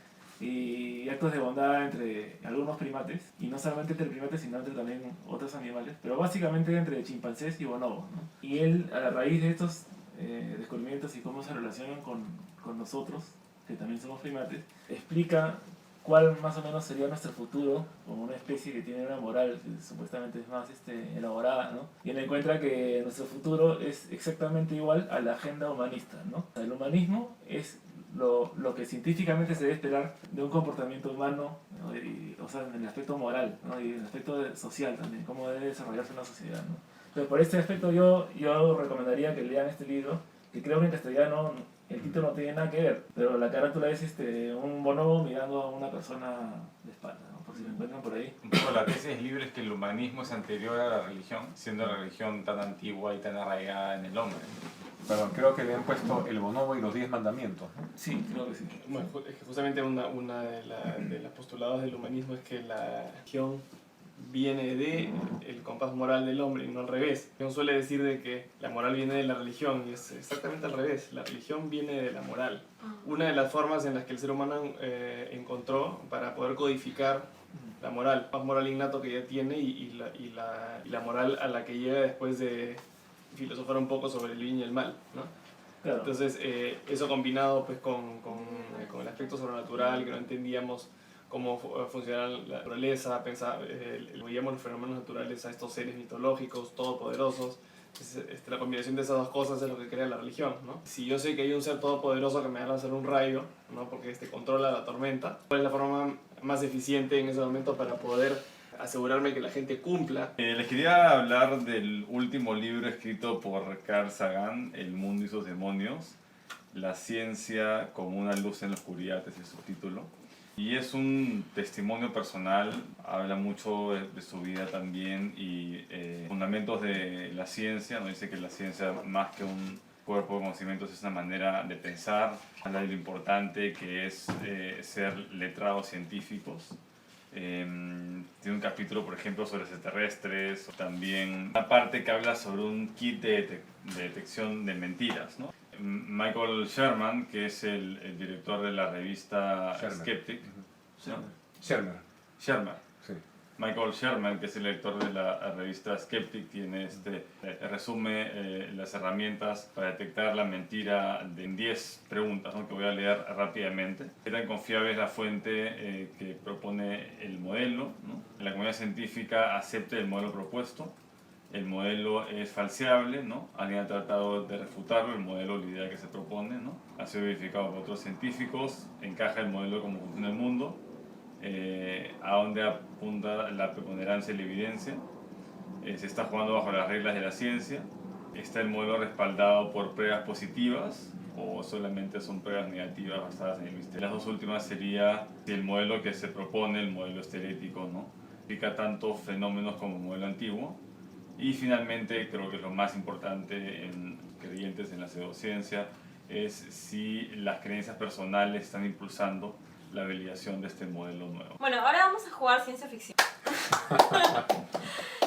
y actos de bondad entre algunos primates, y no solamente entre primates, sino entre también otros animales, pero básicamente entre chimpancés y bonobos, ¿no? Y él, a la raíz de estos descubrimientos y cómo se relacionan con nosotros, que también somos primates, explica cuál más o menos sería nuestro futuro como una especie que tiene una moral que supuestamente es más elaborada, ¿no? Y él encuentra que nuestro futuro es exactamente igual a la agenda humanista, ¿no? El humanismo es lo que científicamente se debe esperar de un comportamiento humano, ¿no? O sea, en el aspecto moral, ¿no? Y en el aspecto social también, cómo debe desarrollarse una sociedad, ¿no? Entonces, por este aspecto yo recomendaría que lean este libro, que creo que en castellano el título no tiene nada que ver, pero la carátula es un bonobo mirando a una persona de espalda, ¿no? Por si lo encuentran por ahí. Un poco la tesis del libro es que el humanismo es anterior a la religión, siendo la religión tan antigua y tan arraigada en el hombre. Perdón, creo que le han puesto el bonobo y los 10 mandamientos, ¿no? Sí, creo que sí. Bueno, es que justamente una de los postulados del humanismo es que la religión viene de el compás moral del hombre y no al revés. Uno suele decir de que la moral viene de la religión y es exactamente al revés. La religión viene de la moral. Una de las formas en las que el ser humano encontró para poder codificar la moral, el moral innato que ya tiene y la moral a la que llega después de filosofar un poco sobre el bien y el mal, ¿no? Claro. Entonces, eso combinado pues, con el aspecto sobrenatural, que no entendíamos cómo funciona la naturaleza, veíamos los fenómenos naturales a estos seres mitológicos, todopoderosos. Entonces, la combinación de esas dos cosas es lo que crea la religión, ¿no? Si yo sé que hay un ser todopoderoso que me va a lanzar un rayo, ¿no? Porque controla la tormenta, ¿cuál es la forma más eficiente en ese momento para poder asegurarme que la gente cumpla. Les quería hablar del último libro escrito por Carl Sagan, El mundo y sus demonios. La ciencia como una luz en la oscuridad es el subtítulo. Y es un testimonio personal, habla mucho de su vida también y fundamentos de la ciencia. ¿No? Dice que la ciencia, más que un cuerpo de conocimientos, es una manera de pensar. Habla de lo importante que es ser letrados científicos. Tiene un capítulo, por ejemplo, sobre extraterrestres. También una parte que habla sobre un kit de detección de mentiras, ¿no? Michael Sherman, que es el director de la revista Skeptic. Sherman. Sí. Michael Sherman, que es el director de la revista Skeptic, tiene resume las herramientas para detectar la mentira en 10 preguntas, ¿no? Que voy a leer rápidamente. ¿Qué tan confiable es la fuente que propone el modelo? ¿No? La comunidad científica acepta el modelo propuesto. El modelo es falseable, ¿no? Alguien ha tratado de refutarlo, el modelo, la idea que se propone, ¿no? Ha sido verificado por otros científicos, encaja el modelo como funciona el mundo, a dónde apunta la preponderancia y la evidencia, se está jugando bajo las reglas de la ciencia, está el modelo respaldado por pruebas positivas o solamente son pruebas negativas basadas en el misterio. Las dos últimas sería si el modelo que se propone, el modelo esterético, ¿no? Explica tanto fenómenos como el modelo antiguo. Y finalmente, creo que lo más importante en creyentes en la pseudociencia es si las creencias personales están impulsando la validación de este modelo nuevo. Bueno, ahora vamos a jugar ciencia ficción.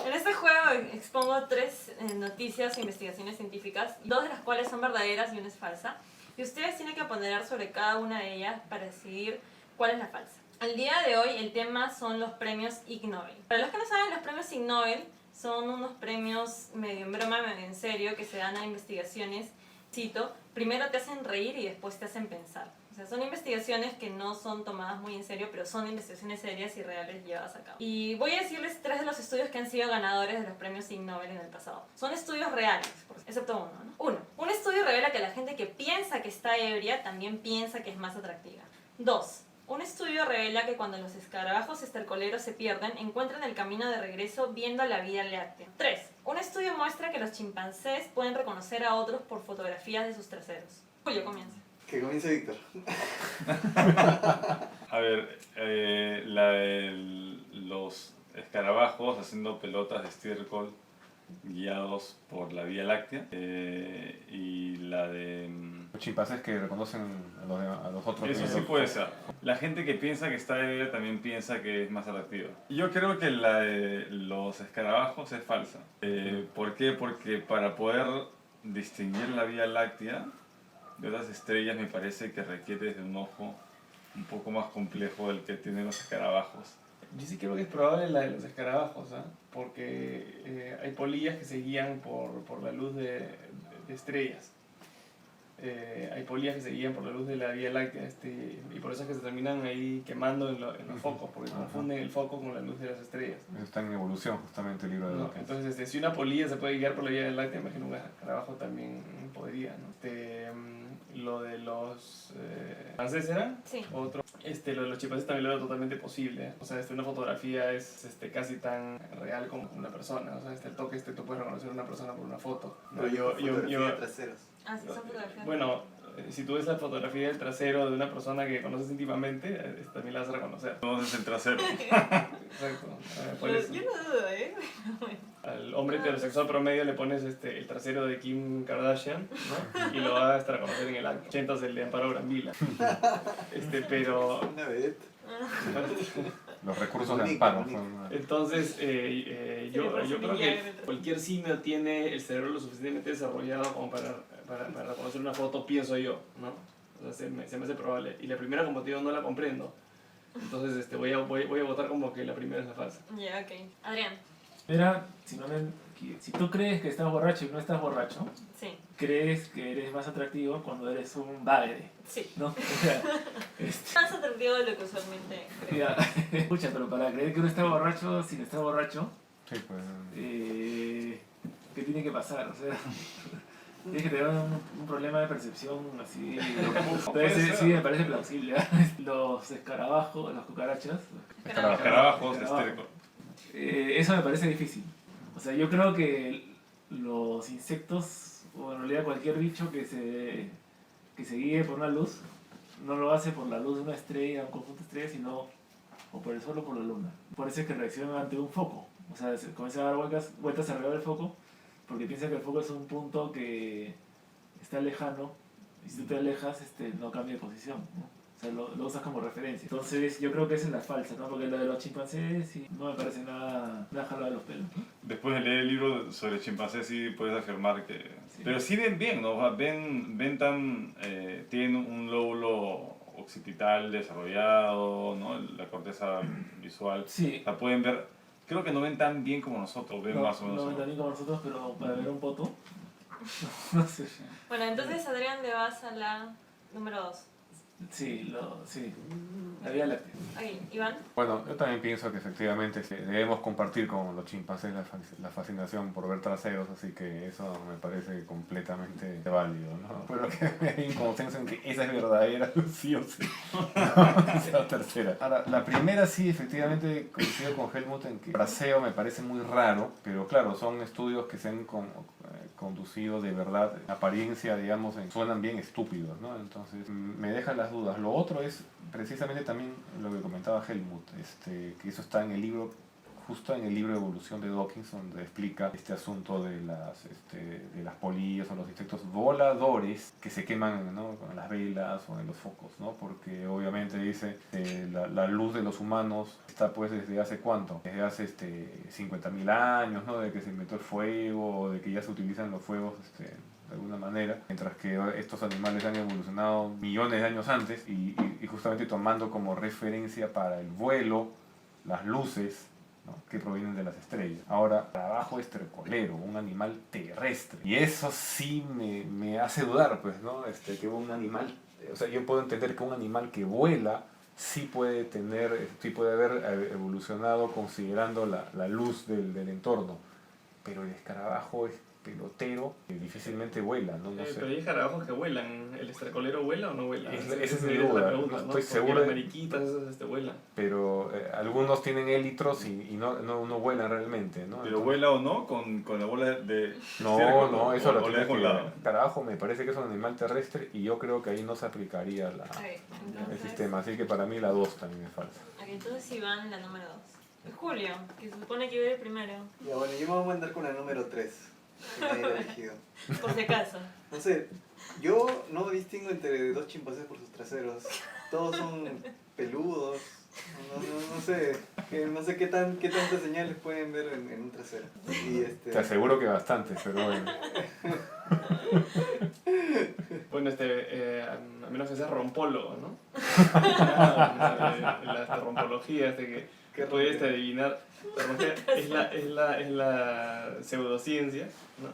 En este juego expongo 3 noticias e investigaciones científicas, 2 de las cuales son verdaderas y una es falsa. Y ustedes tienen que ponderar sobre cada una de ellas para decidir cuál es la falsa. El día de hoy el tema son los premios Ig Nobel. Para los que no saben, los premios Ig Nobel son unos premios medio en broma, medio en serio, que se dan a investigaciones, cito, primero te hacen reír y después te hacen pensar. O sea, son investigaciones que no son tomadas muy en serio, pero son investigaciones serias y reales llevadas a cabo. Y voy a decirles 3 de los estudios que han sido ganadores de los premios Ig Nobel en el pasado. Son estudios reales, excepto uno, ¿no? Uno, un estudio revela que la gente que piensa que está ebria también piensa que es más atractiva. 2, un estudio revela que cuando los escarabajos estercoleros se pierden, encuentran el camino de regreso viendo la Vía Láctea. 3. Un estudio muestra que los chimpancés pueden reconocer a otros por fotografías de sus traseros. Julio, comienza. Que comience Víctor. A ver, la de los escarabajos haciendo pelotas de estiércol guiados por la Vía Láctea, y la de... Los chimpancés que reconocen a los otros. Eso sí puede ser. La gente que piensa que está ebria también piensa que es más atractiva. Yo creo que la de los escarabajos es falsa. ¿Por qué? Porque para poder distinguir la Vía Láctea de otras estrellas me parece que requiere de un ojo un poco más complejo del que tienen los escarabajos. Yo sí creo que es probable la de los escarabajos, ¿eh? Porque hay polillas que se guían por la luz de estrellas. Hay polillas que se guían por la luz de la Vía Láctea, y por eso es que se terminan ahí quemando en los focos, porque confunden el foco con la luz de las estrellas. Eso está en evolución, justamente, el libro de Dawkins. Entonces, si una polilla se puede guiar por la Vía Láctea, imagino un escarabajo también podría, ¿no? Lo de los chimpancés, ¿era? Sí. Otro. Lo de los chimpancés también lo veo totalmente posible, ¿eh? O sea, una fotografía es casi tan real como una persona. O sea, el toque, tú puedes reconocer a una persona por una foto, ¿no? Pero fotografía de traseros. Ah, sí, son fotografías. Bueno, si tú ves la fotografía del trasero de una persona que conoces íntimamente, también la vas a reconocer. Entonces el trasero. Exacto. Por eso. Yo no dudo, ¿eh? Al hombre heterosexual promedio le pones el trasero de Kim Kardashian, ¿no? Y lo vas a hasta reconocer en el acto. 80 es el de Amparo Brambila. Pero... Una vedette. Los recursos de Bonito, amparo. bonito. Entonces, yo creo que cualquier simio tiene el cerebro lo suficientemente desarrollado como para reconocer una foto, pienso yo, ¿no? O sea, se me hace probable. Y la primera, como te digo, no la comprendo. Entonces, voy a votar como que la primera es la falsa. Ya, ok. Adrián. Mira, si tú crees que estás borracho y no estás borracho, Sí. crees que eres más atractivo cuando eres un bagre, Sí. ¿no? O sea, Más atractivo de lo que usualmente creo. ya, escucha, pero para creer que uno está borracho, sin estar borracho, Sí, pues. ¿qué tiene que pasar? O sea, tienes que tener un problema de percepción así. Entonces, sí, me parece plausible. Los escarabajos, las cucarachas. Escarabajos de estiércol. eso me parece difícil. O sea, yo creo que los insectos, o en realidad cualquier bicho que se guíe por una luz, no lo hace por la luz de una estrella, un conjunto de estrellas, sino o por el sol o por la luna. Por eso es que reaccionan ante un foco. O sea, se comienza a dar vueltas alrededor del foco, porque piensa que el foco es un punto que está lejano, y si tú te alejas, no cambia de posición, ¿no? O sea, lo usas como referencia. Entonces, yo creo que esa es la falsa, ¿no? Porque la de los chimpancés sí, no me parece nada jalado de los pelos. Después de leer el libro sobre chimpancés sí puedes afirmar que... Sí. Pero sí ven bien, ¿no? O sea, ven tan... tienen un lóbulo occipital desarrollado, ¿no? La corteza visual. Sí. O sea, pueden ver... Creo que no ven tan bien como nosotros, ven más o menos. No ven tan bien como nosotros, pero para ver un poto, no sé. Bueno, entonces Adrián le vas a la número 2. Sí, la Vía Láctea. Ok, Iván. Bueno, yo también pienso que efectivamente debemos compartir con los chimpancés la fascinación por ver traseros, así que eso me parece completamente válido, ¿no? Pero que hay un consenso en que esa es verdadera, sí o sí. No, esa es la tercera. Ahora, la primera sí, efectivamente, coincido con Helmut en que el traseo me parece muy raro, pero claro, son estudios que se han conducido de verdad, en apariencia, digamos, suenan bien estúpidos, ¿no? Entonces, me dejan las dudas. Lo otro es precisamente también lo que comentaba Helmut, que eso está en el libro, justo en el libro Evolución de Dawkins, donde explica este asunto de las polillas o los insectos voladores que se queman, ¿no? Con las velas o en los focos, ¿no? Porque obviamente dice la luz de los humanos está pues desde hace ¿cuánto? Desde hace 50.000 años, ¿no? De que se inventó el fuego o de que ya se utilizan los fuegos de alguna manera, mientras que estos animales han evolucionado millones de años antes y justamente tomando como referencia para el vuelo las luces, ¿no? Que provienen de las estrellas. Ahora, trabajo estercolero, un animal terrestre, y eso sí me hace dudar, pues, ¿no? Que un animal, o sea, yo puedo entender que un animal que vuela sí puede haber evolucionado considerando la luz del entorno, pero el escarabajo es pelotero que difícilmente vuela, ¿no? No sé. Pero hay escarabajos que vuelan. ¿El estercolero vuela o no vuela? Esa es la mi duda. pregunta, No ¿no? estoy Porque seguro las de- mariquitas esas vuelan. Pero algunos tienen élitros y no vuelan realmente, ¿no? Pero Entonces, vuela o no con la bola de... no, eso lo o le tiene dejo a un que... lado. Carajo, me parece que es un animal terrestre y yo creo que ahí no se aplicaría Ok, el entonces... sistema. Así que para mí la 2 también es falsa. Ok, entonces Iván, la número 2. Julio, que se supone que iba a ir primero. Ya, bueno, yo me voy a mandar con la número 3. Que nadie ha elegido. Por si acaso. No sé, yo no distingo entre dos chimpancés por sus traseros. Todos son peludos. No sé qué tantas señales pueden ver en un trasero. Y Te aseguro que bastante, pero bueno. Bueno, a menos que sea rompólogo, ¿no? La rompología, que puedes adivinar. La rombología es la pseudociencia, ¿no?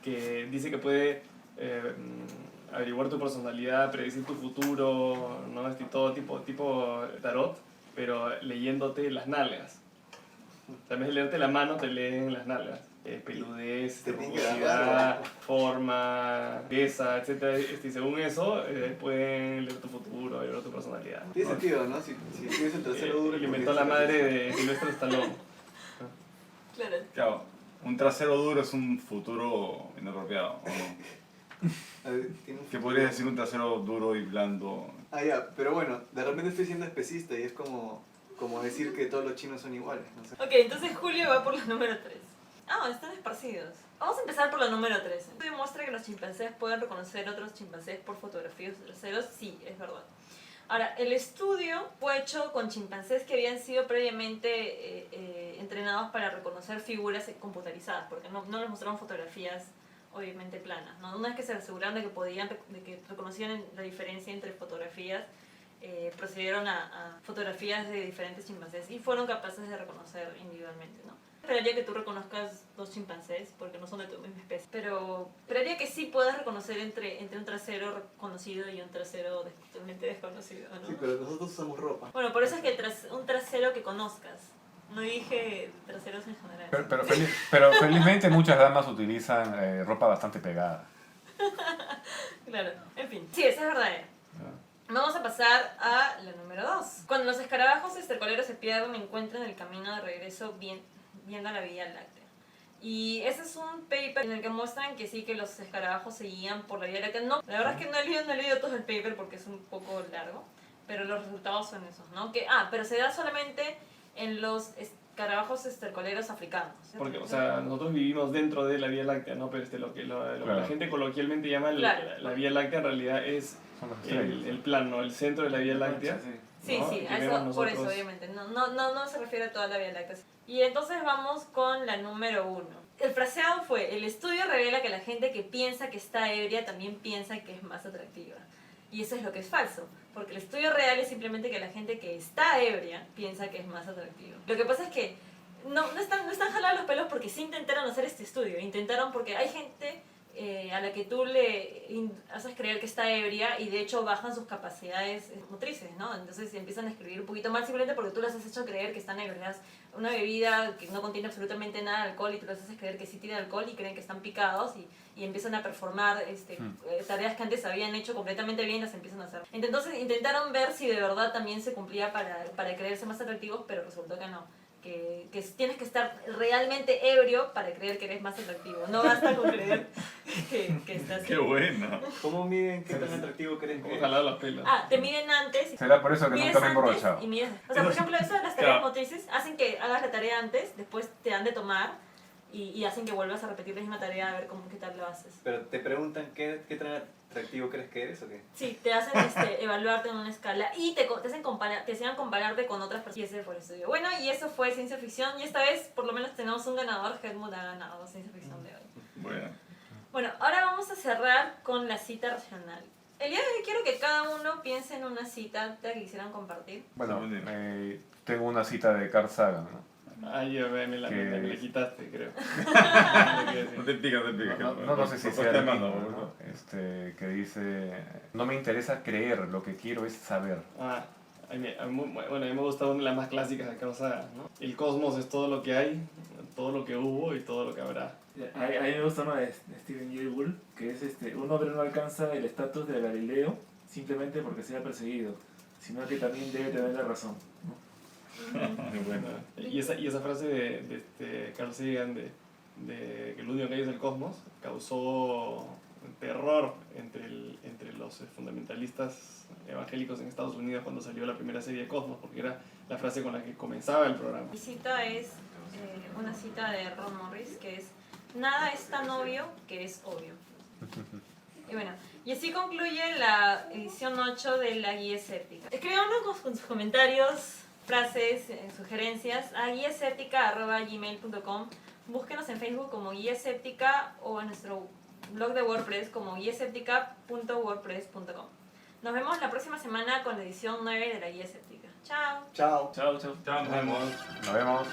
Que dice que puede averiguar tu personalidad, predecir tu futuro, ¿no? Todo tipo tarot, pero leyéndote las nalgas. O sea, en vez de leerte la mano, te leen las nalgas. Peludez, Te tienen que rugosidad, dar forma, belleza, etc. Y según eso, pueden leer tu futuro, leer tu personalidad. tiene ¿no? sentido, ¿no? Si tienes el trasero duro... Lo inventó la madre de Silvestre Stallone. Claro. Claro, un trasero duro es un futuro inapropiado. ¿O no? ¿Qué podrías decir un trasero duro y blando? Ah, ya, pero bueno, de repente estoy siendo especista y es como decir que todos los chinos son iguales, no sé. Ok, entonces Julio va por la número 3. Ah, están esparcidos. Vamos a empezar por la número 3. Esto demuestra que los chimpancés pueden reconocer otros chimpancés por fotografías traseros. Sí, es verdad. Ahora, el estudio fue hecho con chimpancés que habían sido previamente entrenados para reconocer figuras computarizadas, porque no les mostraron fotografías obviamente planas, ¿no? Una vez que se aseguraron de que reconocían la diferencia entre fotografías, procedieron a fotografías de diferentes chimpancés y fueron capaces de reconocer individualmente, ¿no? Esperaría que tú reconozcas dos chimpancés porque no son de tu misma especie, pero esperaría que sí puedas reconocer entre un trasero conocido y un trasero totalmente desconocido, ¿no? Sí, pero nosotros usamos ropa. Bueno, por eso es que un trasero que conozcas. No dije traseros en general. Pero felizmente muchas damas utilizan ropa bastante pegada. Claro, en fin. Sí, esa es verdad. Vamos a pasar a la número 2. Cuando los escarabajos estercoleros se pierden, encuentran el camino de regreso bien siguiendo la Vía Láctea. Y ese es un paper en el que muestran que sí, que los escarabajos se guían por la Vía Láctea. No, la verdad es que no he leído todo el paper porque es un poco largo, pero los resultados son esos, ¿no? Pero se da solamente en los escarabajos estercoleros africanos. Porque, o sea, nosotros vivimos dentro de la Vía Láctea, ¿no? Pero lo que Claro. la gente coloquialmente llama la Vía Láctea en realidad es Son las estrellas. el plano, el centro de la Vía Láctea. Sí. Sí, ¿no? sí, Que a eso, vemos por eso nosotros. obviamente. No se refiere a toda la Vía Láctea. Y entonces vamos con la número 1. El fraseado fue: el estudio revela que la gente que piensa que está ebria también piensa que es más atractiva. Y eso es lo que es falso, porque el estudio real es simplemente que la gente que está ebria piensa que es más atractiva. Lo que pasa es que no están jalados los pelos porque sí intentaron hacer este estudio. Intentaron porque hay gente a la que tú haces creer que está ebria y de hecho bajan sus capacidades motrices, ¿no? Entonces empiezan a escribir un poquito mal simplemente porque tú las has hecho creer que están ebrias. Una bebida que no contiene absolutamente nada de alcohol y tú las haces creer que sí tiene alcohol y creen que están picados y empiezan a performar tareas que antes habían hecho completamente bien, las empiezan a hacer. Entonces intentaron ver si de verdad también se cumplía para creerse más atractivos, pero resultó que no. Que tienes que estar realmente ebrio para creer que eres más atractivo. No basta con creer que estás ¡Qué ebrio. buena! ¿Cómo miden qué tan atractivo creen que Como es? jalado los pelos. Te miden antes. Será por eso que Mides nunca me he antes emborrachado. y mides. O sea, por ejemplo, eso de las tareas Claro. motrices hacen que hagas la tarea antes, después te dan de tomar y hacen que vuelvas a repetir la misma tarea a ver qué tal lo haces. Pero te preguntan qué tan atractivo crees que eres o qué. Sí, te hacen evaluarte en una escala y te hacen te hacen compararte con otras personas. Y ese fue el estudio. Bueno, y eso fue ciencia ficción y esta vez por lo menos tenemos un ganador. Helmut ha ganado ciencia ficción de hoy. Bueno. Bueno, ahora vamos a cerrar con la cita racional. El día de hoy quiero que cada uno piense en una cita que quisieran compartir. Bueno, Sí. tengo una cita de Carl Sagan, ¿no? Ay, me la quitaste, creo. No te pica, no te pica. No sé si Por sea el tema, mismo, ¿no? ¿no? Que dice, no me interesa creer, lo que quiero es saber. A mí me gusta una de las más clásicas de Carl Sagan, ¿no? El cosmos es todo lo que hay, todo lo que hubo y todo lo que habrá. A mí me gusta una de Stephen Jay Gould, que es un hombre no alcanza el estatus de Galileo simplemente porque sea perseguido, sino que también debe tener la razón, ¿no? Bueno. Y esa frase de Carl Sagan de que lo único que hay es el cosmos causó terror entre los fundamentalistas evangélicos en Estados Unidos cuando salió la primera serie de Cosmos, porque era la frase con la que comenzaba el programa. Mi cita es una cita de Ron Morris que es: nada es tan obvio que es obvio. Y bueno, y así concluye la edición 8 de la guía escéptica. Escríbanos con sus comentarios, frases, sugerencias a guiaescéptica@gmail.com. Búsquenos en Facebook como Guía Escéptica o en nuestro blog de WordPress como guiaescéptica.wordpress.com. Nos vemos la próxima semana con la edición 9 de la guía escéptica. Chao. Chao. Chao, chao. Chao, nos vemos. Nos vemos.